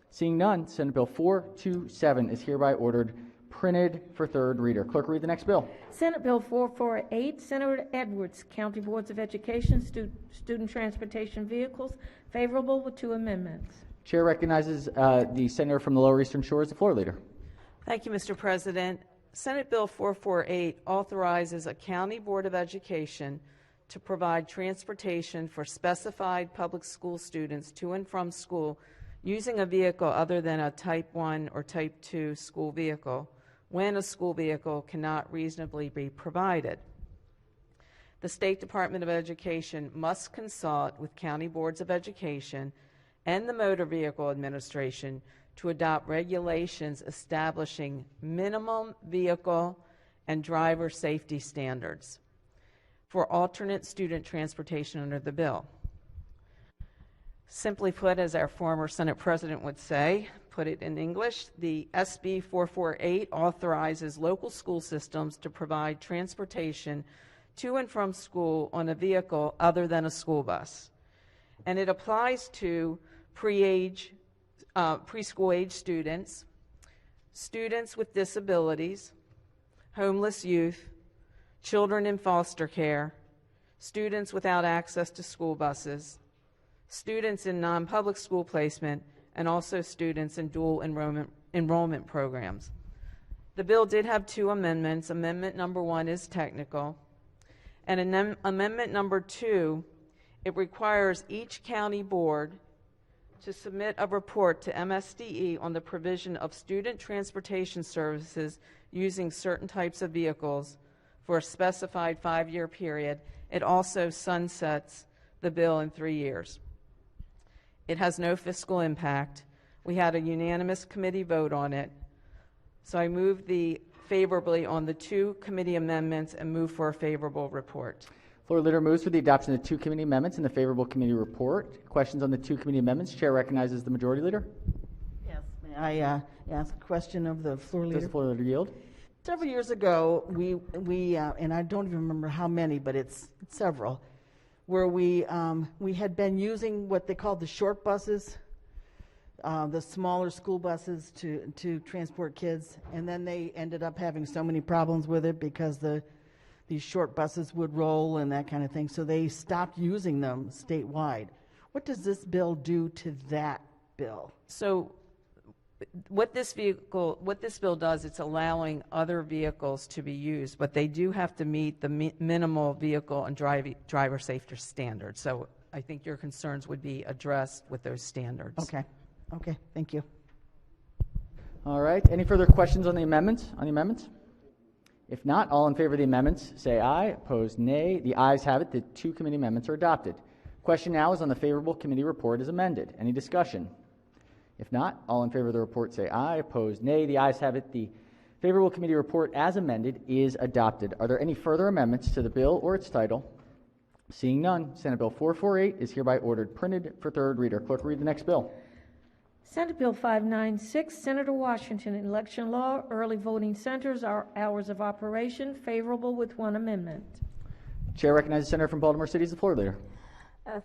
[SPEAKER 1] Seeing none, Senate Bill 427 is hereby ordered printed for 3rd reader. Clerk, read the next bill.
[SPEAKER 2] Senate Bill 448, Senator Edwards, County Boards of Education, Student Transportation Vehicles, favorable with 2 amendments.
[SPEAKER 1] Chair recognizes the senator from the Lower Eastern Shore as the floor leader.
[SPEAKER 9] Thank you, Mr. President. Senate Bill 448 authorizes a county board of education to provide transportation for specified public school students to and from school using a vehicle other than a Type 1 or Type 2 school vehicle when a school vehicle cannot reasonably be provided. The State Department of Education must consult with county boards of education and the Motor Vehicle Administration to adopt regulations establishing minimum vehicle and driver safety standards for alternate student transportation under the bill. Simply put, as our former Senate President would say, put it in English, the SB 448 authorizes local school systems to provide transportation to and from school on a vehicle other than a school bus. And it applies to preschool age students, students with disabilities, homeless youth, children in foster care, students without access to school buses, students in non-public school placement, and also students in dual enrollment programs. The bill did have two amendments. Amendment number 1 is technical. And amendment number 2, it requires each county board to submit a report to MSDE on the provision of student transportation services using certain types of vehicles for a specified 5-year period. It also sunsets the bill in 3 years. It has no fiscal impact. We had a unanimous committee vote on it. So I move favorably on the 2 committee amendments and move for a favorable report.
[SPEAKER 1] Floor Leader moves for the adoption of the 2 committee amendments and the favorable committee report. Questions on the 2 committee amendments? Chair recognizes the Majority Leader.
[SPEAKER 10] Yes, may I ask a question of the floor leader?
[SPEAKER 1] Does the Floor Leader yield?
[SPEAKER 10] Several years ago, we and I don't even remember how many, but it's several, where we had been using what they called the short buses, the smaller school buses to transport kids, and then they ended up having so many problems with it because these short buses would roll and that kind of thing, so they stopped using them statewide. What does this bill do to that bill?
[SPEAKER 9] So what this bill does, it's allowing other vehicles to be used, but they do have to meet the minimal vehicle and driver safety standards. So I think your concerns would be addressed with those standards.
[SPEAKER 10] Okay, thank you.
[SPEAKER 1] All right. Any further questions on the amendments? If not, all in favor of the amendments say aye. Opposed, nay. The ayes have it. The 2 committee amendments are adopted. Question now is on the favorable committee report as amended. Any discussion? If not, all in favor of the report say aye. Opposed, nay. The ayes have it. The favorable committee report as amended is adopted. Are there any further amendments to the bill or its title? Seeing none, Senate Bill 448 is hereby ordered printed for 3rd reader. Clerk, read the next bill.
[SPEAKER 2] Senate Bill 596, Senator Washington, election law, early voting centers, hours of operation, favorable with 1 amendment.
[SPEAKER 1] Chair recognizes the Senator from Baltimore City as the floor leader.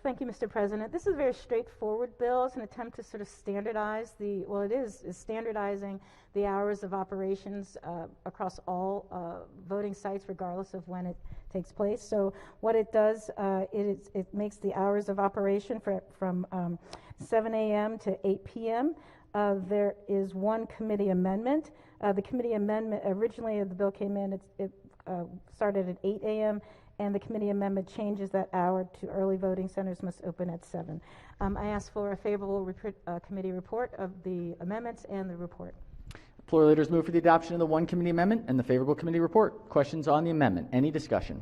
[SPEAKER 17] Thank you, Mr. President. This is a very straightforward bill. It's an attempt to sort of standardize is standardizing the hours of operations across all voting sites, regardless of when it takes place. So what it does, it makes the hours of operation from 7 a.m. to 8 p.m. There is 1 committee amendment. The committee amendment, originally the bill came in, it started at 8 a.m., and the committee amendment changes that hour to early voting centers must open at 7. I ask for a favorable committee report of the amendments and the report.
[SPEAKER 1] Floor leaders move for the adoption of the 1 committee amendment and the favorable committee report. Questions on the amendment? Any discussion?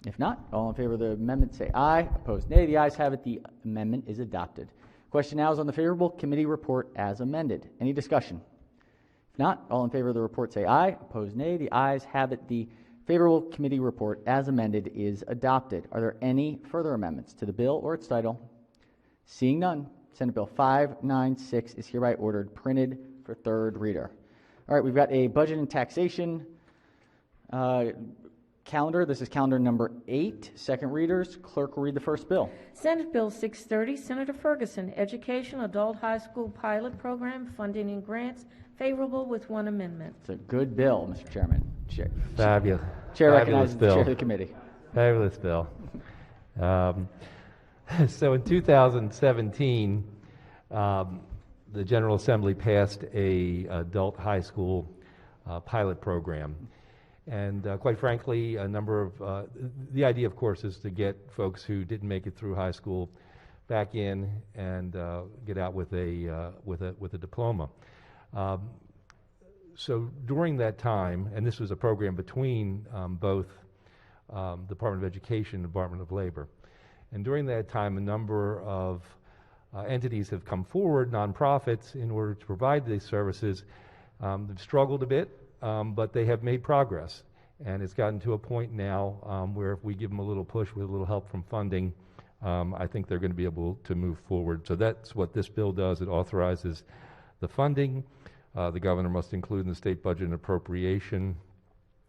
[SPEAKER 1] If not, all in favor of the amendment say aye. Opposed, nay. The ayes have it. The amendment is adopted. Question now is on the favorable committee report as amended. Any discussion? If not, all in favor of the report say aye. Opposed, nay. The ayes have it. The favorable committee report as amended is adopted. Are there any further amendments to the bill or its title? Seeing none, Senate Bill 596 is hereby ordered printed for 3rd reader. All right, we've got a budget and taxation calendar. This is calendar number 8. Second readers. Clerk will read the first bill.
[SPEAKER 2] Senate Bill 630, Senator Ferguson, Education Adult High School Pilot Program, Funding and Grants, favorable with 1 amendment.
[SPEAKER 1] It's a good bill, Mr. Chairman.
[SPEAKER 3] Fabulous.
[SPEAKER 1] Chair
[SPEAKER 3] Fabulous
[SPEAKER 1] recognizes the
[SPEAKER 3] bill.
[SPEAKER 1] chair of the committee.
[SPEAKER 3] Fabulous bill. So in 2017, the General Assembly passed a adult high school pilot program. And quite frankly, a number of, the idea, of course, is to get folks who didn't make it through high school back in and get out with a diploma. So during that time, and this was a program between both Department of Education and Department of Labor, and during that time, a number of entities have come forward, nonprofits, in order to provide these services. They've struggled a bit, but they have made progress. And it's gotten to a point now where if we give them a little push with a little help from funding, I think they're going to be able to move forward. So that's what this bill does. It authorizes the funding. The governor must include in the state budget an appropriation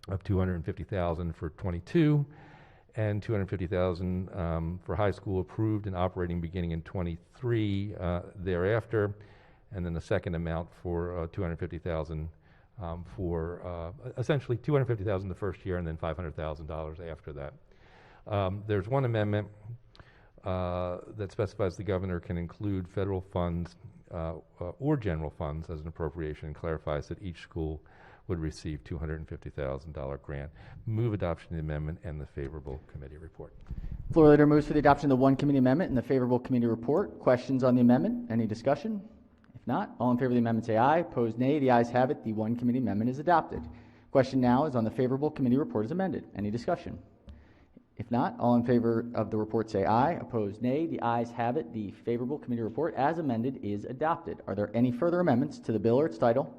[SPEAKER 3] of $250,000 for 22 and $250,000 for high school approved and operating beginning in 23 thereafter, and then the second amount for $250,000 for essentially $250,000 the first year and then $500,000 after that. There's one amendment that specifies the governor can include federal funds or general funds as an appropriation and clarifies that each school would receive $250,000 grant. Move adoption of the amendment and the favorable committee report.
[SPEAKER 1] Floor leader moves for the adoption of the one committee amendment and the favorable committee report. Questions on the amendment? Any discussion? If not, all in favor of the amendment say aye. Opposed, nay. The ayes have it. The one committee amendment is adopted. Question now is on the favorable committee report as amended. Any discussion? If not, all in favor of the report say aye. Opposed, nay. The ayes have it. The favorable committee report as amended is adopted. Are there any further amendments to the bill or its title?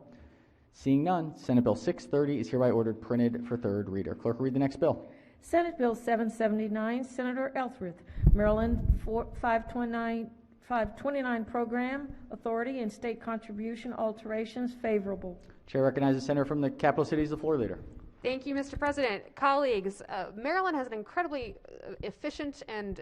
[SPEAKER 1] Seeing none, Senate Bill 630 is hereby ordered printed for third reader. Clerk will read the next bill.
[SPEAKER 2] Senate Bill 779, Senator Elthruth, Maryland 529 Program Authority and State Contribution Alterations, favorable.
[SPEAKER 1] Chair recognizes the senator from the capital city as the floor leader.
[SPEAKER 13] Thank you, Mr. President. Colleagues, Maryland has an incredibly efficient and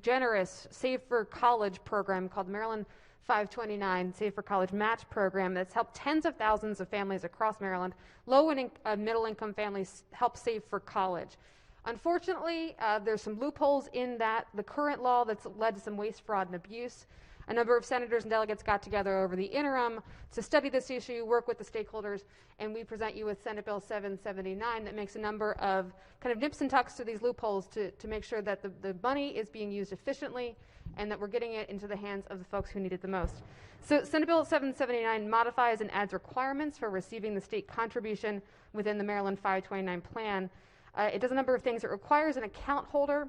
[SPEAKER 13] generous Save for College program called Maryland 529 Save for College Match Program that's helped tens of thousands of families across Maryland, low and middle-income families, help save for college. Unfortunately, there's some loopholes in the current law that's led to some waste, fraud, and abuse. A number of senators and delegates got together over the interim to study this issue, work with the stakeholders, and we present you with Senate Bill 779 that makes a number of kind of nips and tucks to these loopholes to make sure that the money is being used efficiently and that we're getting it into the hands of the folks who need it the most. So Senate Bill 779 modifies and adds requirements for receiving the state contribution within the Maryland 529 plan. It does a number of things. It requires an account holder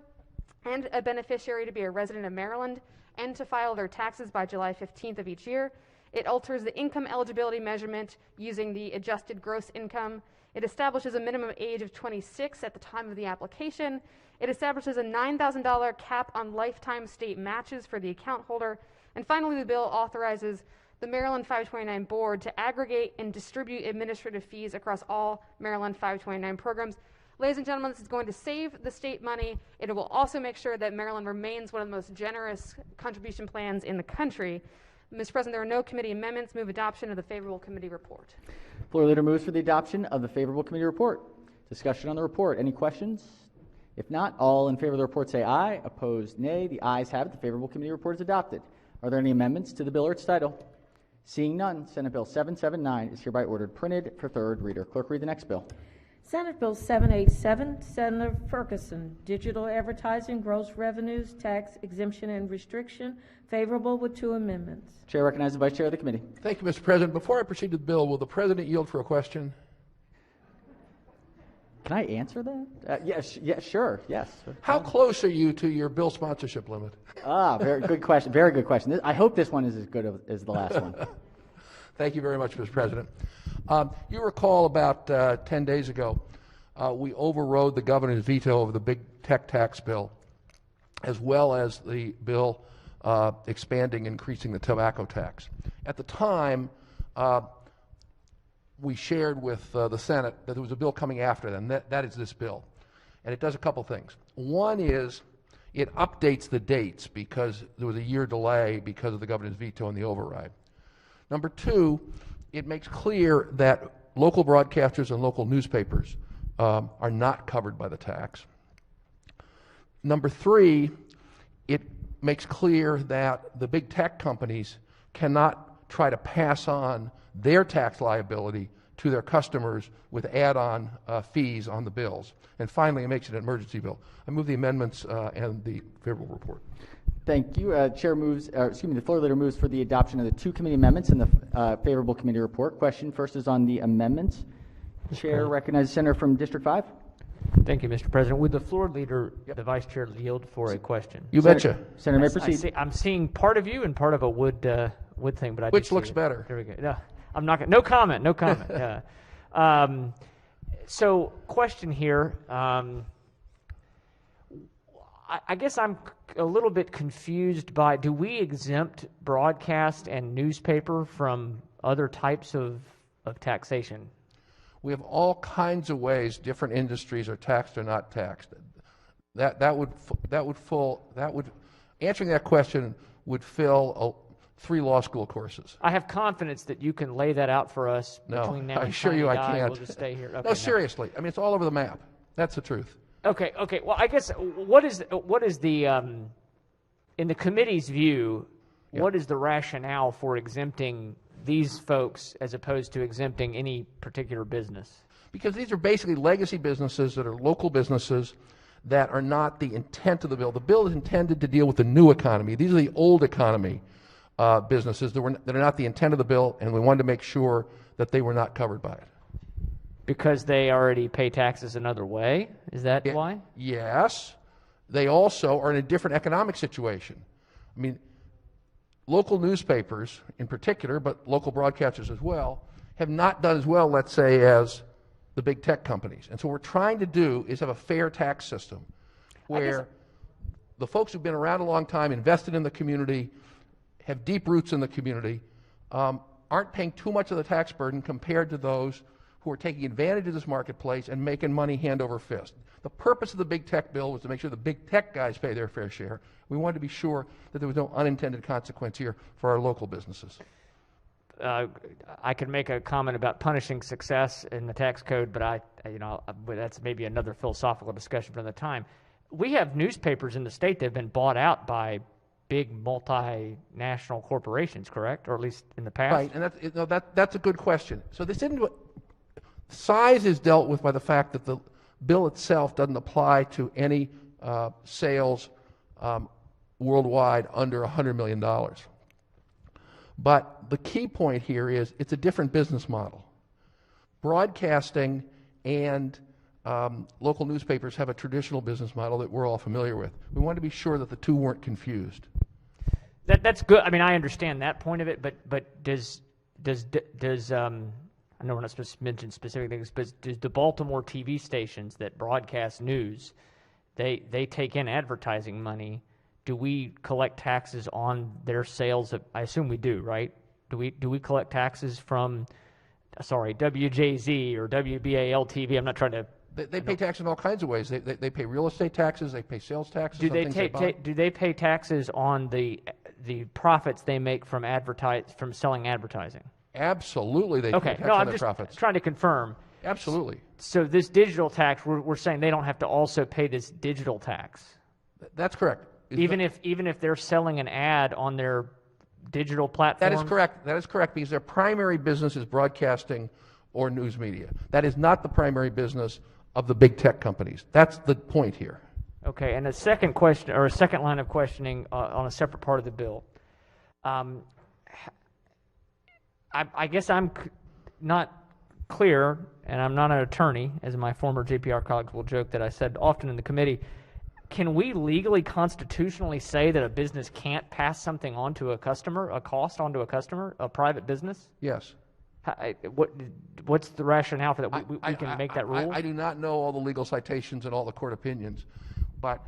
[SPEAKER 13] and a beneficiary to be a resident of Maryland and to file their taxes by July 15th of each year. It alters the income eligibility measurement using the adjusted gross income. It establishes a minimum age of 26 at the time of the application. It establishes a $9,000 cap on lifetime state matches for the account holder. And finally, the bill authorizes the Maryland 529 board to aggregate and distribute administrative fees across all Maryland 529 programs. Ladies and gentlemen, this is going to save the state money. It will also make sure that Maryland remains one of the most generous contribution plans in the country. Mr. President, there are no committee amendments. Move adoption of the favorable committee report.
[SPEAKER 1] Floor leader moves for the adoption of the favorable committee report. Discussion on the report. Any questions? If not, all in favor of the report say aye. Opposed, nay. The ayes have it. The favorable committee report is adopted. Are there any amendments to the bill or its title? Seeing none, Senate Bill 779 is hereby ordered printed for third reader. Clerk, read the next bill.
[SPEAKER 2] Senate Bill 787, Senator Ferguson, Digital Advertising, Gross Revenues, Tax Exemption and Restriction, favorable with two amendments.
[SPEAKER 1] Chair recognizes the Vice Chair of the committee.
[SPEAKER 14] Thank you, Mr. President. Before I proceed to the bill, will the President yield for a question?
[SPEAKER 1] Can I answer that? Yes, sure, yes.
[SPEAKER 14] How close are you to your bill sponsorship limit?
[SPEAKER 1] Very good question. Very good question. I hope this one is as good as the last one.
[SPEAKER 14] Thank you very much, Mr. President. You recall about 10 days ago, we overrode the governor's veto over the big tech tax bill, as well as the bill expanding, increasing the tobacco tax. At the time, we shared with the Senate that there was a bill coming after them. That is this bill. And it does a couple things. One is it updates the dates because there was a year delay because of the governor's veto and the override. Number two, it makes clear that local broadcasters and local newspapers are not covered by the tax. Number three, it makes clear that the big tech companies cannot try to pass on their tax liability to their customers with add-on fees on the bills. And finally, it makes it an emergency bill. I move the amendments and the favorable report.
[SPEAKER 1] Thank you. The floor leader moves for the adoption of the two committee amendments and the favorable committee report. Question first is on the amendments. Chair recognizes Senator from District 5.
[SPEAKER 7] Thank you, Mr. President. Would the floor leader, the vice chair, yield for a question?
[SPEAKER 14] You betcha.
[SPEAKER 1] Senator may proceed.
[SPEAKER 7] I'm seeing part of you and part of a wood thing, but
[SPEAKER 14] which looks better?
[SPEAKER 7] There we go. No, I'm not. No comment. No comment. So, question here. I guess I'm a little bit confused by, do we exempt broadcast and newspaper from other types of taxation?
[SPEAKER 14] We have all kinds of ways different industries are taxed or not taxed. Answering that question would fill 3 law school courses.
[SPEAKER 7] I have confidence that you can lay that out for us between now and
[SPEAKER 14] I assure you I can't.
[SPEAKER 7] We'll just stay here. Okay,
[SPEAKER 14] no, seriously. I mean, it's all over the map. That's the truth.
[SPEAKER 7] Okay. Well, I guess what is the in the committee's view, what is the rationale for exempting these folks as opposed to exempting any particular business?
[SPEAKER 14] Because these are basically legacy businesses that are local businesses that are not the intent of the bill. The bill is intended to deal with the new economy. These are the old economy businesses that are not the intent of the bill, and we wanted to make sure that they were not covered by it.
[SPEAKER 7] Because they already pay taxes another way? Is that why?
[SPEAKER 14] Yes. They also are in a different economic situation. I mean, local newspapers in particular, but local broadcasters as well, have not done as well, let's say, as the big tech companies. And so what we're trying to do is have a fair tax system where the folks who've been around a long time, invested in the community, have deep roots in the community, aren't paying too much of the tax burden compared to those who are taking advantage of this marketplace and making money hand over fist. The purpose of the big tech bill was to make sure the big tech guys pay their fair share. We wanted to be sure that there was no unintended consequence here for our local businesses.
[SPEAKER 7] I could make a comment about punishing success in the tax code, but but that's maybe another philosophical discussion for another time. We have newspapers in the state that have been bought out by big multinational corporations, correct? Or at least in the past?
[SPEAKER 14] Right, and that's a good question. So this isn't what size is dealt with by the fact that the bill itself doesn't apply to any sales worldwide under $100 million. But the key point here is it's a different business model. Broadcasting and local newspapers have a traditional business model that we're all familiar with. We wanted to be sure that the two weren't confused.
[SPEAKER 7] That's good. I mean, I understand that point of it, but does I know we're not supposed to mention specific things, but does the Baltimore TV stations that broadcast news, they take in advertising money? Do we collect taxes on their sales? I assume we do, right? Do we collect taxes from, WJZ or WBAL TV? I'm not trying to.
[SPEAKER 14] They pay taxes in all kinds of ways. They pay real estate taxes. They pay sales taxes.
[SPEAKER 7] Do they pay taxes on the profits they make from selling advertising?
[SPEAKER 14] Absolutely, they pay tax on their profits.
[SPEAKER 7] Just trying to confirm.
[SPEAKER 14] Absolutely.
[SPEAKER 7] So this digital tax, we're saying they don't have to also pay this digital tax.
[SPEAKER 14] That's correct.
[SPEAKER 7] Even if they're selling an ad on their digital platform.
[SPEAKER 14] That is correct. That is correct because their primary business is broadcasting or news media. That is not the primary business of the big tech companies. That's the point here.
[SPEAKER 7] Okay, and a second question or a second line of questioning on a separate part of the bill. I guess I'm not clear, and I'm not an attorney, as my former JPR colleagues will joke that I said often in the committee. Can we legally, constitutionally say that a business can't pass something on to a customer, a cost onto a customer, a private business?
[SPEAKER 14] Yes.
[SPEAKER 7] What's the rationale for that? We can make that rule?
[SPEAKER 14] I do not know all the legal citations and all the court opinions, but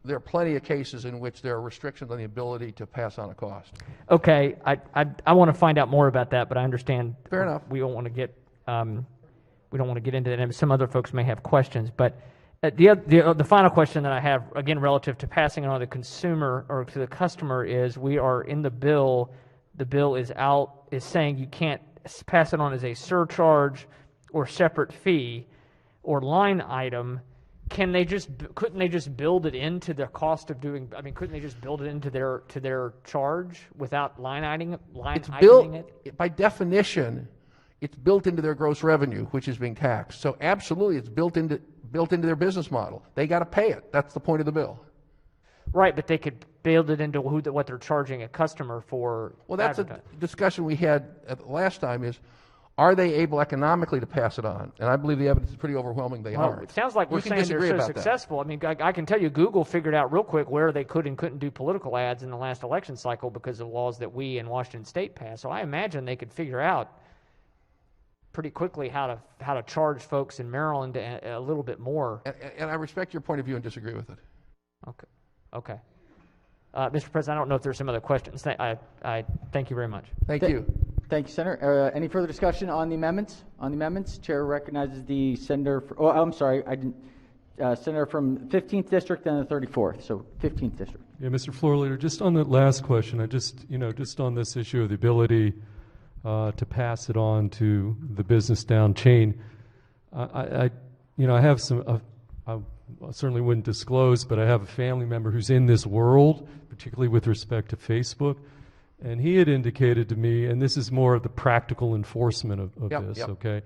[SPEAKER 14] there are plenty of cases in which there are restrictions on the ability to pass on a cost.
[SPEAKER 7] Okay, I want to find out more about that, but I understand.
[SPEAKER 14] Fair enough.
[SPEAKER 7] We don't want to get into that, and some other folks may have questions. But the final question that I have, again, relative to passing it on to the consumer or to the customer, is we are in the bill. The bill is saying you can't pass it on as a surcharge or separate fee or line item. Couldn't they just build it into their cost of doing? I mean, couldn't they just build it into their charge without line iteming it?
[SPEAKER 14] By definition, it's built into their gross revenue, which is being taxed. So absolutely, it's built into their business model. They got to pay it. That's the point of the bill.
[SPEAKER 7] Right, but they could build it into what they're charging a customer for.
[SPEAKER 14] Well, that's a discussion we had last time. Is are they able economically to pass it on? And I believe the evidence is pretty overwhelming they aren't.
[SPEAKER 7] It sounds like we're saying they're so successful. I mean, I can tell you Google figured out real quick where they could and couldn't do political ads in the last election cycle because of laws that we in Washington State passed. So I imagine they could figure out pretty quickly how to charge folks in Maryland a little bit more.
[SPEAKER 14] And I respect your point of view and disagree with it.
[SPEAKER 7] Okay. Mr. President, I don't know if there's some other questions. I thank you very much.
[SPEAKER 14] Thank you.
[SPEAKER 1] Thank you, Senator. Any further discussion on the amendments? Chair recognizes the senator. Senator from 15th District and the 34th. So 15th District.
[SPEAKER 6] Yeah, Mr. Floor Leader, just on the last question, just on this issue of the ability to pass it on to the business down chain, I have some. I certainly wouldn't disclose, but I have a family member who's in this world, particularly with respect to Facebook. And he had indicated to me, and this is more of the practical enforcement of this, okay?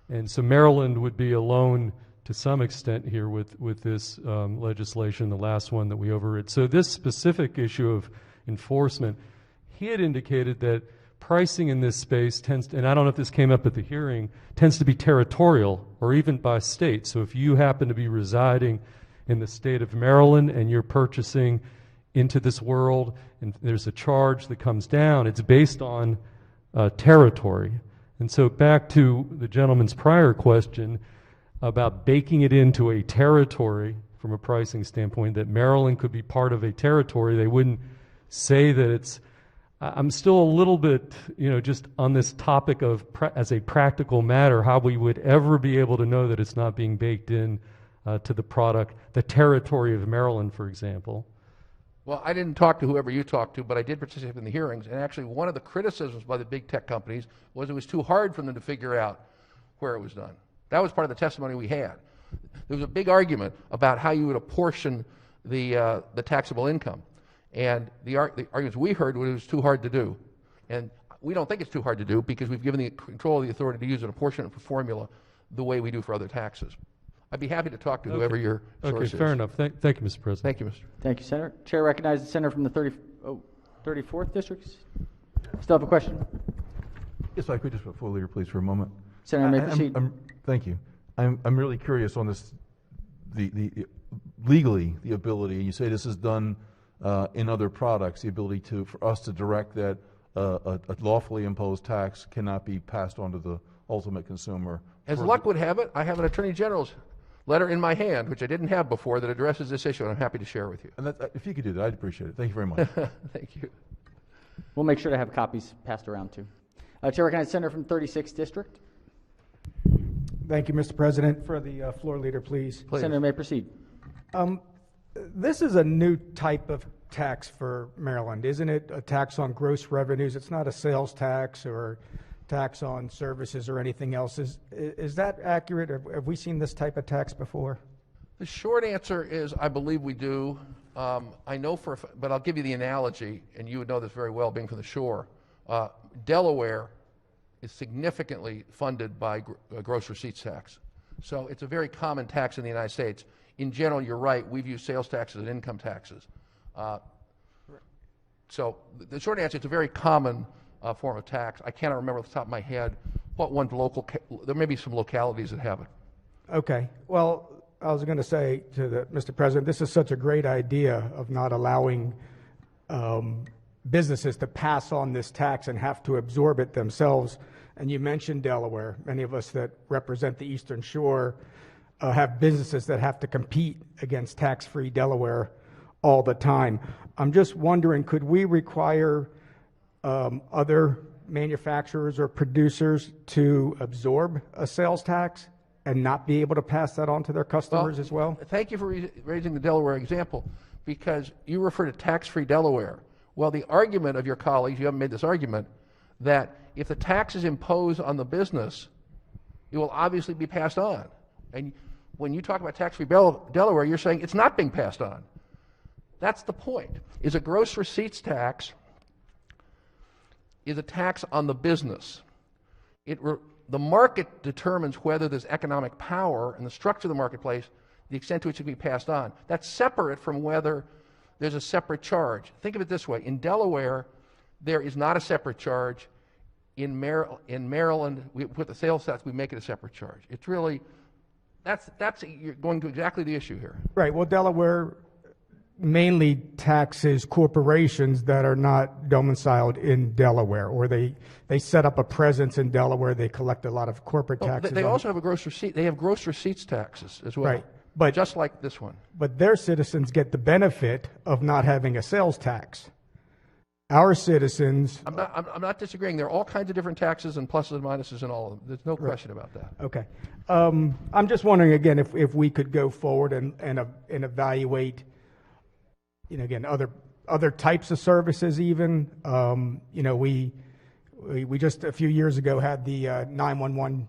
[SPEAKER 6] And so Maryland would be alone to some extent here with this legislation, the last one that we overrid. So this specific issue of enforcement, he had indicated that pricing in this space tends to, and I don't know if this came up at the hearing, tends to be territorial or even by state. So if you happen to be residing in the state of Maryland and you're purchasing into this world and there's a charge that comes down, it's based on territory. And so back to the gentleman's prior question about baking it into a territory from a pricing standpoint, that Maryland could be part of a territory. They wouldn't say that it's, I'm still a little bit, just on this topic of as a practical matter, how we would ever be able to know that it's not being baked in to the product, the territory of Maryland, for example.
[SPEAKER 14] Well, I didn't talk to whoever you talked to, but I did participate in the hearings, and actually one of the criticisms by the big tech companies was it was too hard for them to figure out where it was done. That was part of the testimony we had. There was a big argument about how you would apportion the taxable income. And the arguments we heard were it was too hard to do. And we don't think it's too hard to do because we've given the control of the authority to use an apportionment formula the way we do for other taxes. I'd be happy to talk to whoever your source is.
[SPEAKER 6] Okay, fair enough. Thank you, Mr. President.
[SPEAKER 14] Thank you, Mr.
[SPEAKER 1] Thank you, Senator. Chair recognizes the senator from the 34th District. Still have a question?
[SPEAKER 12] Yes, I could just put full leader, please, for a moment.
[SPEAKER 1] Senator, may proceed.
[SPEAKER 12] Thank you. I'm really curious on this, the legally, the ability, and you say this is done in other products, the ability for us to direct that a lawfully imposed tax cannot be passed on to the ultimate consumer.
[SPEAKER 14] As luck would have it, I have an Attorney General's letter in my hand, which I didn't have before, that addresses this issue, and I'm happy to share with you.
[SPEAKER 12] And if you could do that, I'd appreciate it. Thank you very much.
[SPEAKER 14] Thank you.
[SPEAKER 1] We'll make sure to have copies passed around, too. Chair recognizes the senator from 36th District.
[SPEAKER 8] Thank you, Mr. President. For the floor leader, please.
[SPEAKER 1] Senator may proceed.
[SPEAKER 8] This is a new type of tax for Maryland, isn't it? A tax on gross revenues. It's not a sales tax or tax on services or anything else. Is that accurate? Have we seen this type of tax before?
[SPEAKER 14] The short answer is I believe we do. I know but I'll give you the analogy, and you would know this very well being from the shore. Delaware is significantly funded by gross receipts tax. So it's a very common tax in the United States. In general, you're right, we've used sales taxes and income taxes. So the short answer, it's a very common form of tax. I cannot remember off the top of my head what one there may be some localities that have it.
[SPEAKER 8] Okay. Well, I was going to say to Mr. President, this is such a great idea of not allowing businesses to pass on this tax and have to absorb it themselves. And you mentioned Delaware. Many of us that represent the Eastern Shore have businesses that have to compete against tax-free Delaware all the time. I'm just wondering, could we require other manufacturers or producers to absorb a sales tax and not be able to pass that on to their customers as well?
[SPEAKER 14] Thank you for raising the Delaware example, because you refer to tax-free Delaware. Well, the argument of your colleagues, you haven't made this argument, that if the tax is imposed on the business, it will obviously be passed on. And when you talk about tax-free Delaware, you're saying it's not being passed on. That's the point. Is a gross receipts tax is a tax on the business. The market determines whether there's economic power and the structure of the marketplace, the extent to which it can be passed on. That's separate from whether there's a separate charge. Think of it this way. In Delaware, there is not a separate charge. In Maryland, we put the sales tax, we make it a separate charge. It's really, you're going to exactly the issue here.
[SPEAKER 8] Right. Well, Delaware mainly taxes corporations that are not domiciled in Delaware, or they set up a presence in Delaware. They collect a lot of corporate taxes.
[SPEAKER 14] They also have a gross receipt. They have gross receipts taxes as well.
[SPEAKER 8] Right. But
[SPEAKER 14] just like this one.
[SPEAKER 8] But their citizens get the benefit of not having a sales tax. Our citizens.
[SPEAKER 14] I'm not disagreeing. There are all kinds of different taxes and pluses and minuses in all of them. There's no question about that.
[SPEAKER 8] Okay. I'm just wondering again if we could go forward and evaluate, again, other types of services even. We just a few years ago had the 911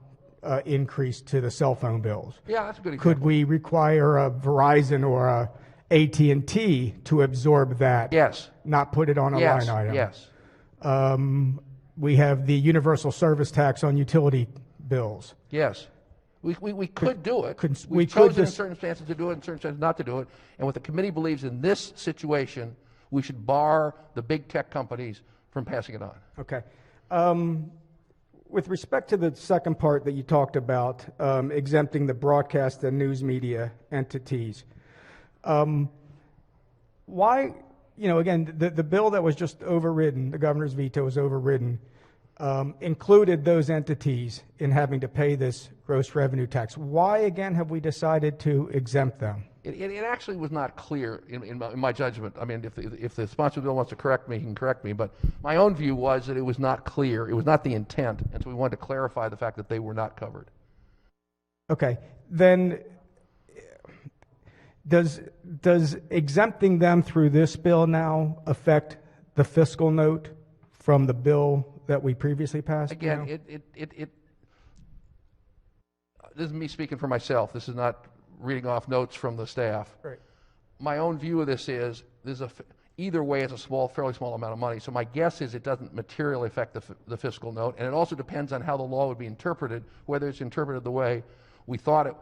[SPEAKER 8] increase to the cell phone bills.
[SPEAKER 14] Yeah, that's a good example.
[SPEAKER 8] Could we require a Verizon or a AT&T to absorb that?
[SPEAKER 14] Yes.
[SPEAKER 8] Not put it on a line item?
[SPEAKER 14] Yes.
[SPEAKER 8] we have the universal service tax on utility bills.
[SPEAKER 14] Yes. We could do it.
[SPEAKER 8] we
[SPEAKER 14] We've
[SPEAKER 8] could
[SPEAKER 14] chosen in
[SPEAKER 8] just-
[SPEAKER 14] certain instances to do it, in certain instances not to do it. And what the committee believes in this situation, we should bar the big tech companies from passing it on.
[SPEAKER 8] Okay. With respect to the second part that you talked about, exempting the broadcast and news media entities, why, again, the bill that was just overridden, the governor's veto was overridden, included those entities in having to pay this gross revenue tax. Why, again, have we decided to exempt them?
[SPEAKER 14] It actually was not clear in my judgment. I mean, if the sponsor of the bill wants to correct me, he can correct me. But my own view was that it was not clear. It was not the intent. And so we wanted to clarify the fact that they were not covered.
[SPEAKER 8] Okay. Then does exempting them through this bill now affect the fiscal note from the bill that we previously passed?
[SPEAKER 14] Again, this is me speaking for myself. This is not reading off notes from the staff.
[SPEAKER 8] Right.
[SPEAKER 14] My own view of this is either way it's a fairly small amount of money. So my guess is it doesn't materially affect the fiscal note, and it also depends on how the law would be interpreted, whether it's interpreted the way we thought it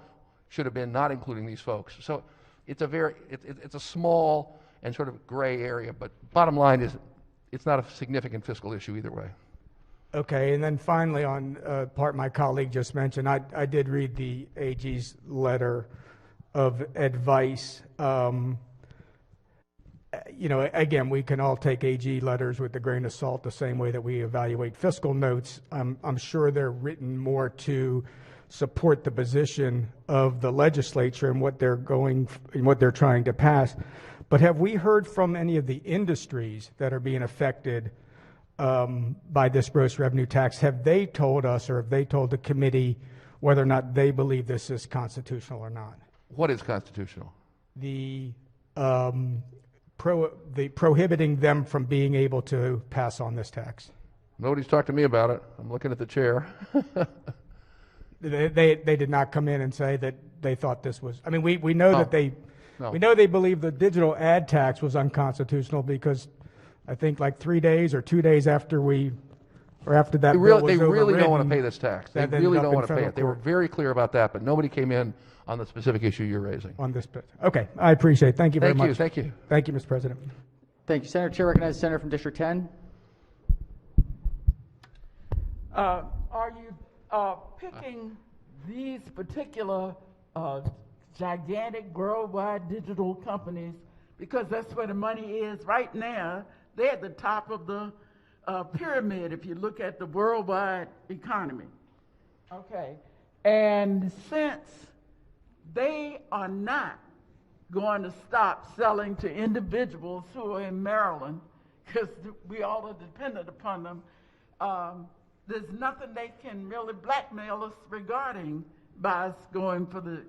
[SPEAKER 14] should have been, not including these folks. So it's a small and sort of gray area, but bottom line is it's not a significant fiscal issue either way.
[SPEAKER 8] Okay, and then finally on part my colleague just mentioned, I did read the AG's letter of advice. Again, we can all take AG letters with a grain of salt the same way that we evaluate fiscal notes. I'm sure they're written more to support the position of the legislature and what they're trying to pass. But have we heard from any of the industries that are being affected by this gross revenue tax? Have they told us, or have they told the committee whether or not they believe this is constitutional or not?
[SPEAKER 14] What is constitutional?
[SPEAKER 8] The prohibiting them from being able to pass on this tax.
[SPEAKER 14] Nobody's talked to me about it. I'm looking at the chair.
[SPEAKER 8] They did not come in and say that they thought this was. I mean, we know that we know they believe the digital ad tax was unconstitutional because I think like 3 days or 2 days after that
[SPEAKER 14] They
[SPEAKER 8] bill was
[SPEAKER 14] really don't want
[SPEAKER 8] overridden,
[SPEAKER 14] to pay this tax. They
[SPEAKER 8] that
[SPEAKER 14] really
[SPEAKER 8] ended up
[SPEAKER 14] don't
[SPEAKER 8] in
[SPEAKER 14] want to pay
[SPEAKER 8] federal
[SPEAKER 14] it. They were
[SPEAKER 8] court.
[SPEAKER 14] very clear about that, but nobody came in on the specific issue you're raising.
[SPEAKER 8] On this bit. Okay, I appreciate it. Thank you very much.
[SPEAKER 14] Thank you.
[SPEAKER 8] Thank you, Mr. President.
[SPEAKER 1] Thank you, Senator. Chair recognizes the Senator from District 10.
[SPEAKER 15] Are you picking these particular gigantic worldwide digital companies because that's where the money is right now? They're at the top of the pyramid if you look at the worldwide economy. Okay. And since they are not going to stop selling to individuals who are in Maryland, because we all are dependent upon them, there's nothing they can really blackmail us regarding by us going for the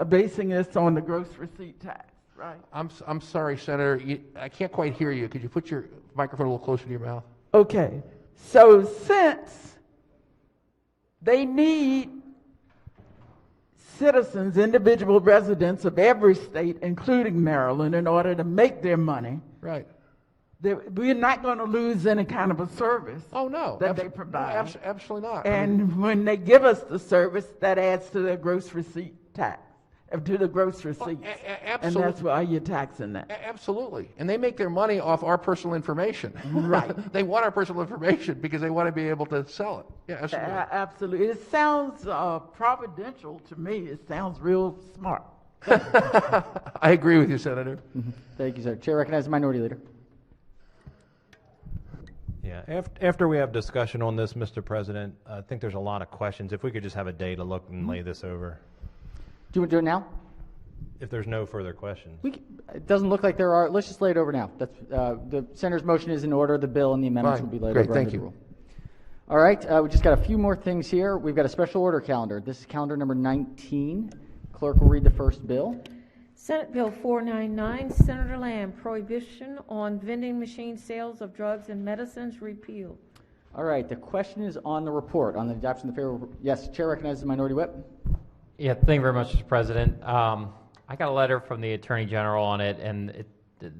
[SPEAKER 15] basing this on the gross receipt tax, right?
[SPEAKER 14] I'm sorry, Senator. I can't quite hear you. Could you put your microphone a little closer to your mouth?
[SPEAKER 15] Okay. So since they need citizens, individual residents of every state, including Maryland, in order to make their money,
[SPEAKER 14] right?
[SPEAKER 15] We're not going to lose any kind of a service.
[SPEAKER 14] Oh no,
[SPEAKER 15] that they provide.
[SPEAKER 14] No, absolutely not.
[SPEAKER 15] And when they give us the service, that adds to their gross receipt tax, to the gross receipts, and that's why you're taxing that.
[SPEAKER 14] Absolutely, and they make their money off our personal information.
[SPEAKER 15] Right.
[SPEAKER 14] They want our personal information because they want to be able to sell it. Yeah, absolutely.
[SPEAKER 15] Absolutely. It sounds providential to me. It sounds real smart.
[SPEAKER 14] I agree with you, Senator.
[SPEAKER 1] Thank you, sir. Chair recognizes the Minority Leader.
[SPEAKER 16] Yeah, after we have discussion on this, Mr. President, I think there's a lot of questions. If we could just have a day to look and lay this over.
[SPEAKER 1] Do you want to do it now?
[SPEAKER 16] If there's no further questions.
[SPEAKER 1] It doesn't look like there are. Let's just lay it over now. That's, the Senator's motion is in order. The bill and the amendments
[SPEAKER 14] Fine.
[SPEAKER 1] will be laid
[SPEAKER 14] Great,
[SPEAKER 1] over
[SPEAKER 14] thank
[SPEAKER 1] under
[SPEAKER 14] you.
[SPEAKER 1] the rule. All right, we just got a few more things here. We've got a special order calendar. This is calendar number 19. Clerk will read the first bill.
[SPEAKER 2] Senate Bill 499, Senator Lamb, prohibition on vending machine sales of drugs and medicines repealed.
[SPEAKER 1] All right, the question is on the report, on the adoption of the favorable. Yes, Chair recognizes the Minority Whip.
[SPEAKER 18] Yeah, thank you very much, Mr. President. I got a letter from the Attorney General on it, and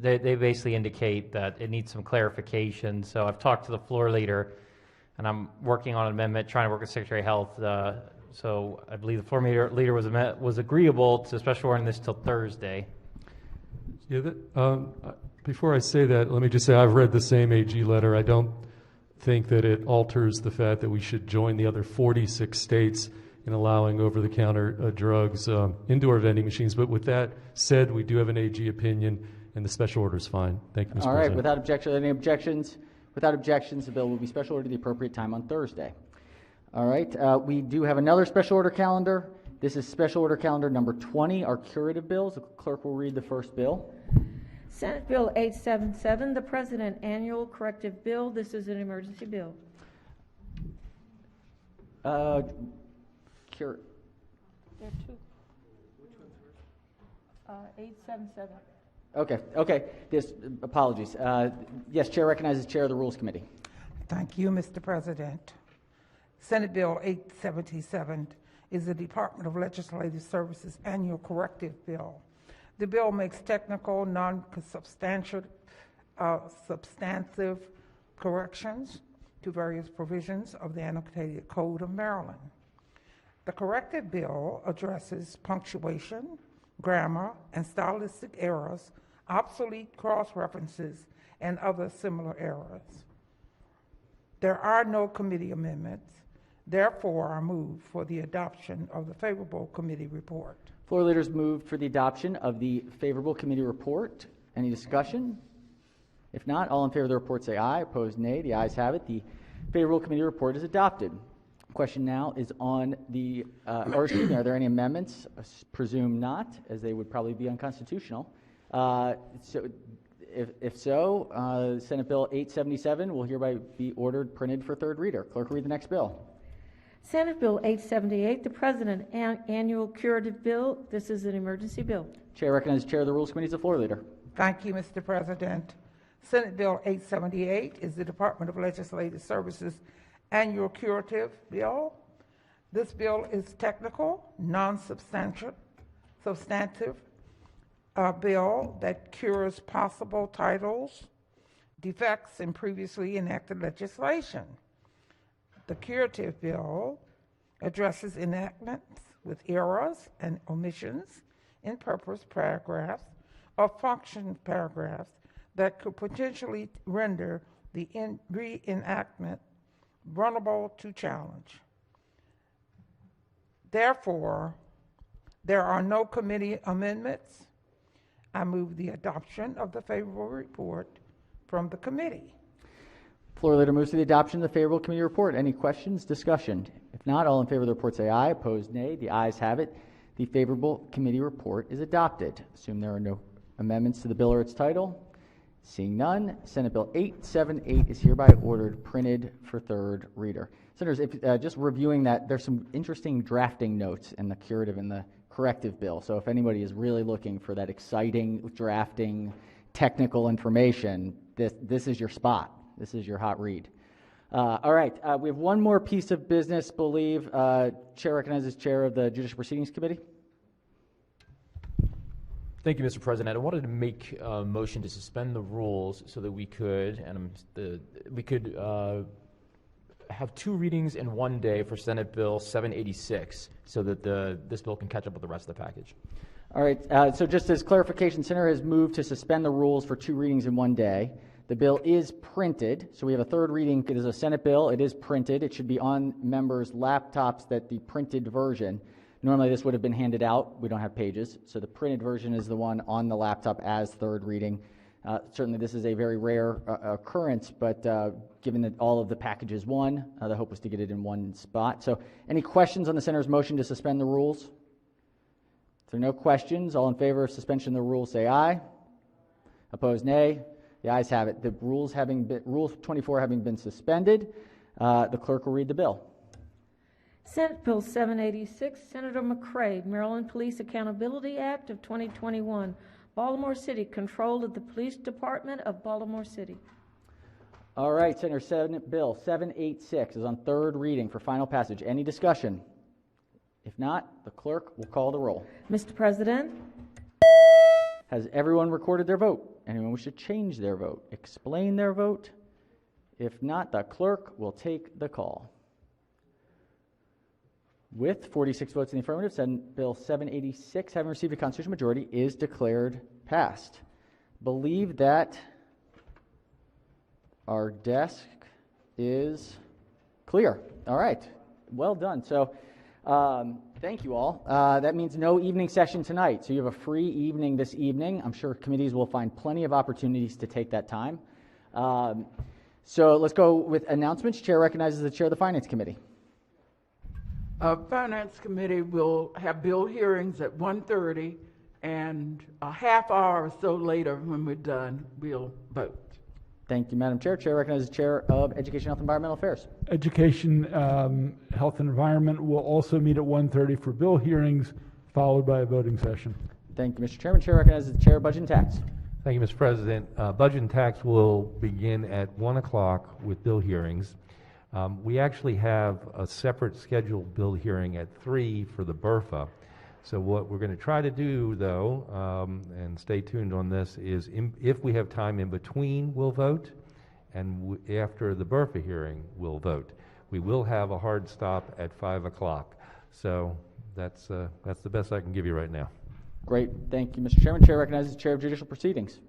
[SPEAKER 18] they basically indicate that it needs some clarification. So I've talked to the floor leader, and I'm working on an amendment, trying to work with Secretary of Health. So I believe the floor leader was agreeable to special ordering this till Thursday.
[SPEAKER 6] Yeah, before I say that, let me just say I've read the same AG letter. I don't think that it alters the fact that we should join the other 46 states in allowing over-the-counter drugs, indoor vending machines. But with that said, we do have an AG opinion, and the special order is fine. Thank you, Mr.
[SPEAKER 1] All right,
[SPEAKER 6] President.
[SPEAKER 1] without objection, any objections? Without objections, the bill will be special ordered at the appropriate time on Thursday. All right, we do have another special order calendar. This is special order calendar number 20, our curative bills. The clerk will read the first bill.
[SPEAKER 2] Senate Bill 877, the President Annual Corrective Bill. This is an emergency bill.
[SPEAKER 1] There
[SPEAKER 2] are two. 877.
[SPEAKER 1] Okay. Apologies. Yes, Chair recognizes Chair of the Rules Committee.
[SPEAKER 19] Thank you, Mr. President. Senate Bill 877 is the Department of Legislative Services Annual Corrective Bill. The bill makes technical, non-substantive substantive corrections to various provisions of the Annotated Code of Maryland. The corrected bill addresses punctuation, grammar, and stylistic errors, obsolete cross-references, and other similar errors. There are no committee amendments. Therefore, I move for the adoption of the favorable committee report.
[SPEAKER 1] Floor leaders moved for the adoption of the favorable committee report. Any discussion? If not, all in favor of the report say aye. Opposed, nay. The ayes have it. The favorable committee report is adopted. Question now is on the, or excuse me, are there any amendments? Presume not, as they would probably be unconstitutional. If so, Senate Bill 877 will hereby be ordered printed for third reader. Clerk will read the next bill.
[SPEAKER 2] Senate Bill 878, the President Annual Curative Bill. This is an emergency bill.
[SPEAKER 1] Chair recognizes Chair of the Rules Committee as the floor leader.
[SPEAKER 19] Thank you, Mr. President. Senate Bill 878 is the Department of Legislative Services Annual Curative Bill. This bill is technical, non-substantive, bill that cures possible titles, defects in previously enacted legislation. The curative bill addresses enactments with errors and omissions in purpose paragraphs or function paragraphs that could potentially render the reenactment vulnerable to challenge. Therefore, there are no committee amendments. I move the adoption of the favorable report from the committee.
[SPEAKER 1] Floor leader moves to the adoption of the favorable committee report. Any questions, discussion? If not, all in favor of the report say aye. Opposed, nay. The ayes have it. The favorable committee report is adopted. Assume there are no amendments to the bill or its title. Seeing none, Senate Bill 878 is hereby ordered printed for third reader. Senators, if, just reviewing that, there's some interesting drafting notes in the curative and the corrective bill. So if anybody is really looking for that exciting drafting technical information, this is your spot. This is your hot read. All right, we have one more piece of business, believe. Chair recognizes Chair of the Judicial Proceedings Committee.
[SPEAKER 20] Thank you, Mr. President. I wanted to make a motion to suspend the rules so that we could, have two readings in one day for Senate Bill 786, so that this bill can catch up with the rest of the package.
[SPEAKER 1] All right. So just as clarification, Senator has moved to suspend the rules for two readings in one day. The bill is printed, so we have a third reading. It is a Senate bill. It is printed. It should be on members' laptops, that the printed version. Normally this would have been handed out. We don't have pages, so the printed version is the one on the laptop as third reading. Certainly this is a very rare occurrence, but given that all of the packages won, the hope was to get it in one spot. So any questions on the Senator's motion to suspend the rules? If there are no questions, all in favor of suspension of the rules say aye. Opposed, nay. The ayes have it. The rules 24 having been suspended, the clerk will read the bill.
[SPEAKER 2] Senate Bill 786, Senator McCray, Maryland Police Accountability Act of 2021, Baltimore City, control of the Police Department of Baltimore City.
[SPEAKER 1] All right, Senator, Senate Bill 786 is on third reading for final passage. Any discussion? If not, the clerk will call the roll.
[SPEAKER 2] Mr. President?
[SPEAKER 1] Has everyone recorded their vote? Anyone wish to change their vote? Explain their vote? If not, the clerk will take the call. With 46 votes in the affirmative, Senate Bill 786, having received a constitutional majority, is declared passed. Believe that our desk is clear. All right. Well done. So thank you all. That means no evening session tonight. So you have a free evening this evening. I'm sure committees will find plenty of opportunities to take that time. So let's go with announcements. Chair recognizes the chair of the Finance Committee.
[SPEAKER 15] Finance Committee will have bill hearings at 1:30, and a half hour or so later, when we're done, we'll vote.
[SPEAKER 1] Thank you, Madam Chair. Chair recognizes the chair of Education, Health, and Environmental Affairs.
[SPEAKER 21] Education, Health, and Environment will also meet at 1:30 for bill hearings, followed by a voting session.
[SPEAKER 1] Thank you, Mr. Chairman. Chair recognizes the chair of Budget and Tax.
[SPEAKER 3] Thank you, Mr. President. Budget and Tax will begin at 1 o'clock with bill hearings. We actually have a separate scheduled bill hearing at 3 for the BRFA. So what we're going to try to do, though, and stay tuned on this, is if we have time in between, we'll vote, and after the BRFA hearing, we'll vote. We will have a hard stop at 5 o'clock. So that's the best I can give you right now.
[SPEAKER 1] Great. Thank you, Mr. Chairman. Chair recognizes the chair of Judicial Proceedings.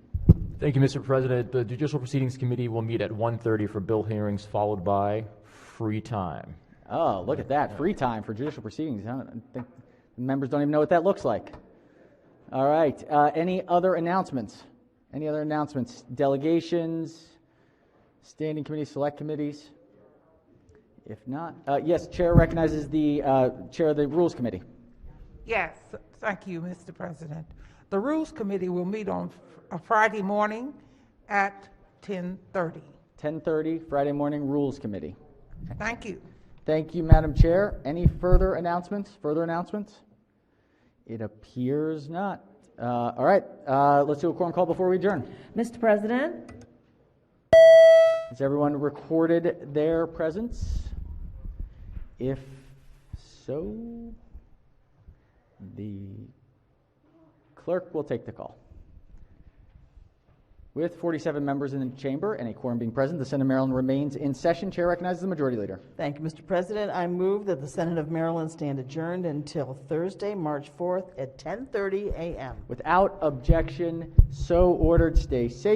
[SPEAKER 20] Thank you, Mr. President. The Judicial Proceedings Committee will meet at 1:30 for bill hearings, followed by free time.
[SPEAKER 1] Oh, look at that. Free time for judicial proceedings. I think members don't even know what that looks like. All right. Any other announcements? Any other announcements? Delegations, standing committees, select committees? If not, yes, Chair recognizes the Chair of the Rules Committee.
[SPEAKER 19] Yes, thank you, Mr. President. The Rules Committee will meet on a Friday morning at 10:30.
[SPEAKER 1] 10:30, Friday morning, Rules Committee.
[SPEAKER 19] Thank you.
[SPEAKER 1] Thank you, Madam Chair. Any further announcements? Further announcements? It appears not. All right, let's do a quorum call before we adjourn.
[SPEAKER 2] Mr. President?
[SPEAKER 1] Has everyone recorded their presence? If so, the clerk will take the call. With 47 members in the chamber and a quorum being present, the Senate of Maryland remains in session. Chair recognizes the Majority Leader.
[SPEAKER 10] Thank you, Mr. President. I move that the Senate of Maryland stand adjourned until Thursday, March 4th at 10:30 a.m.
[SPEAKER 1] Without objection, so ordered. Stay safe.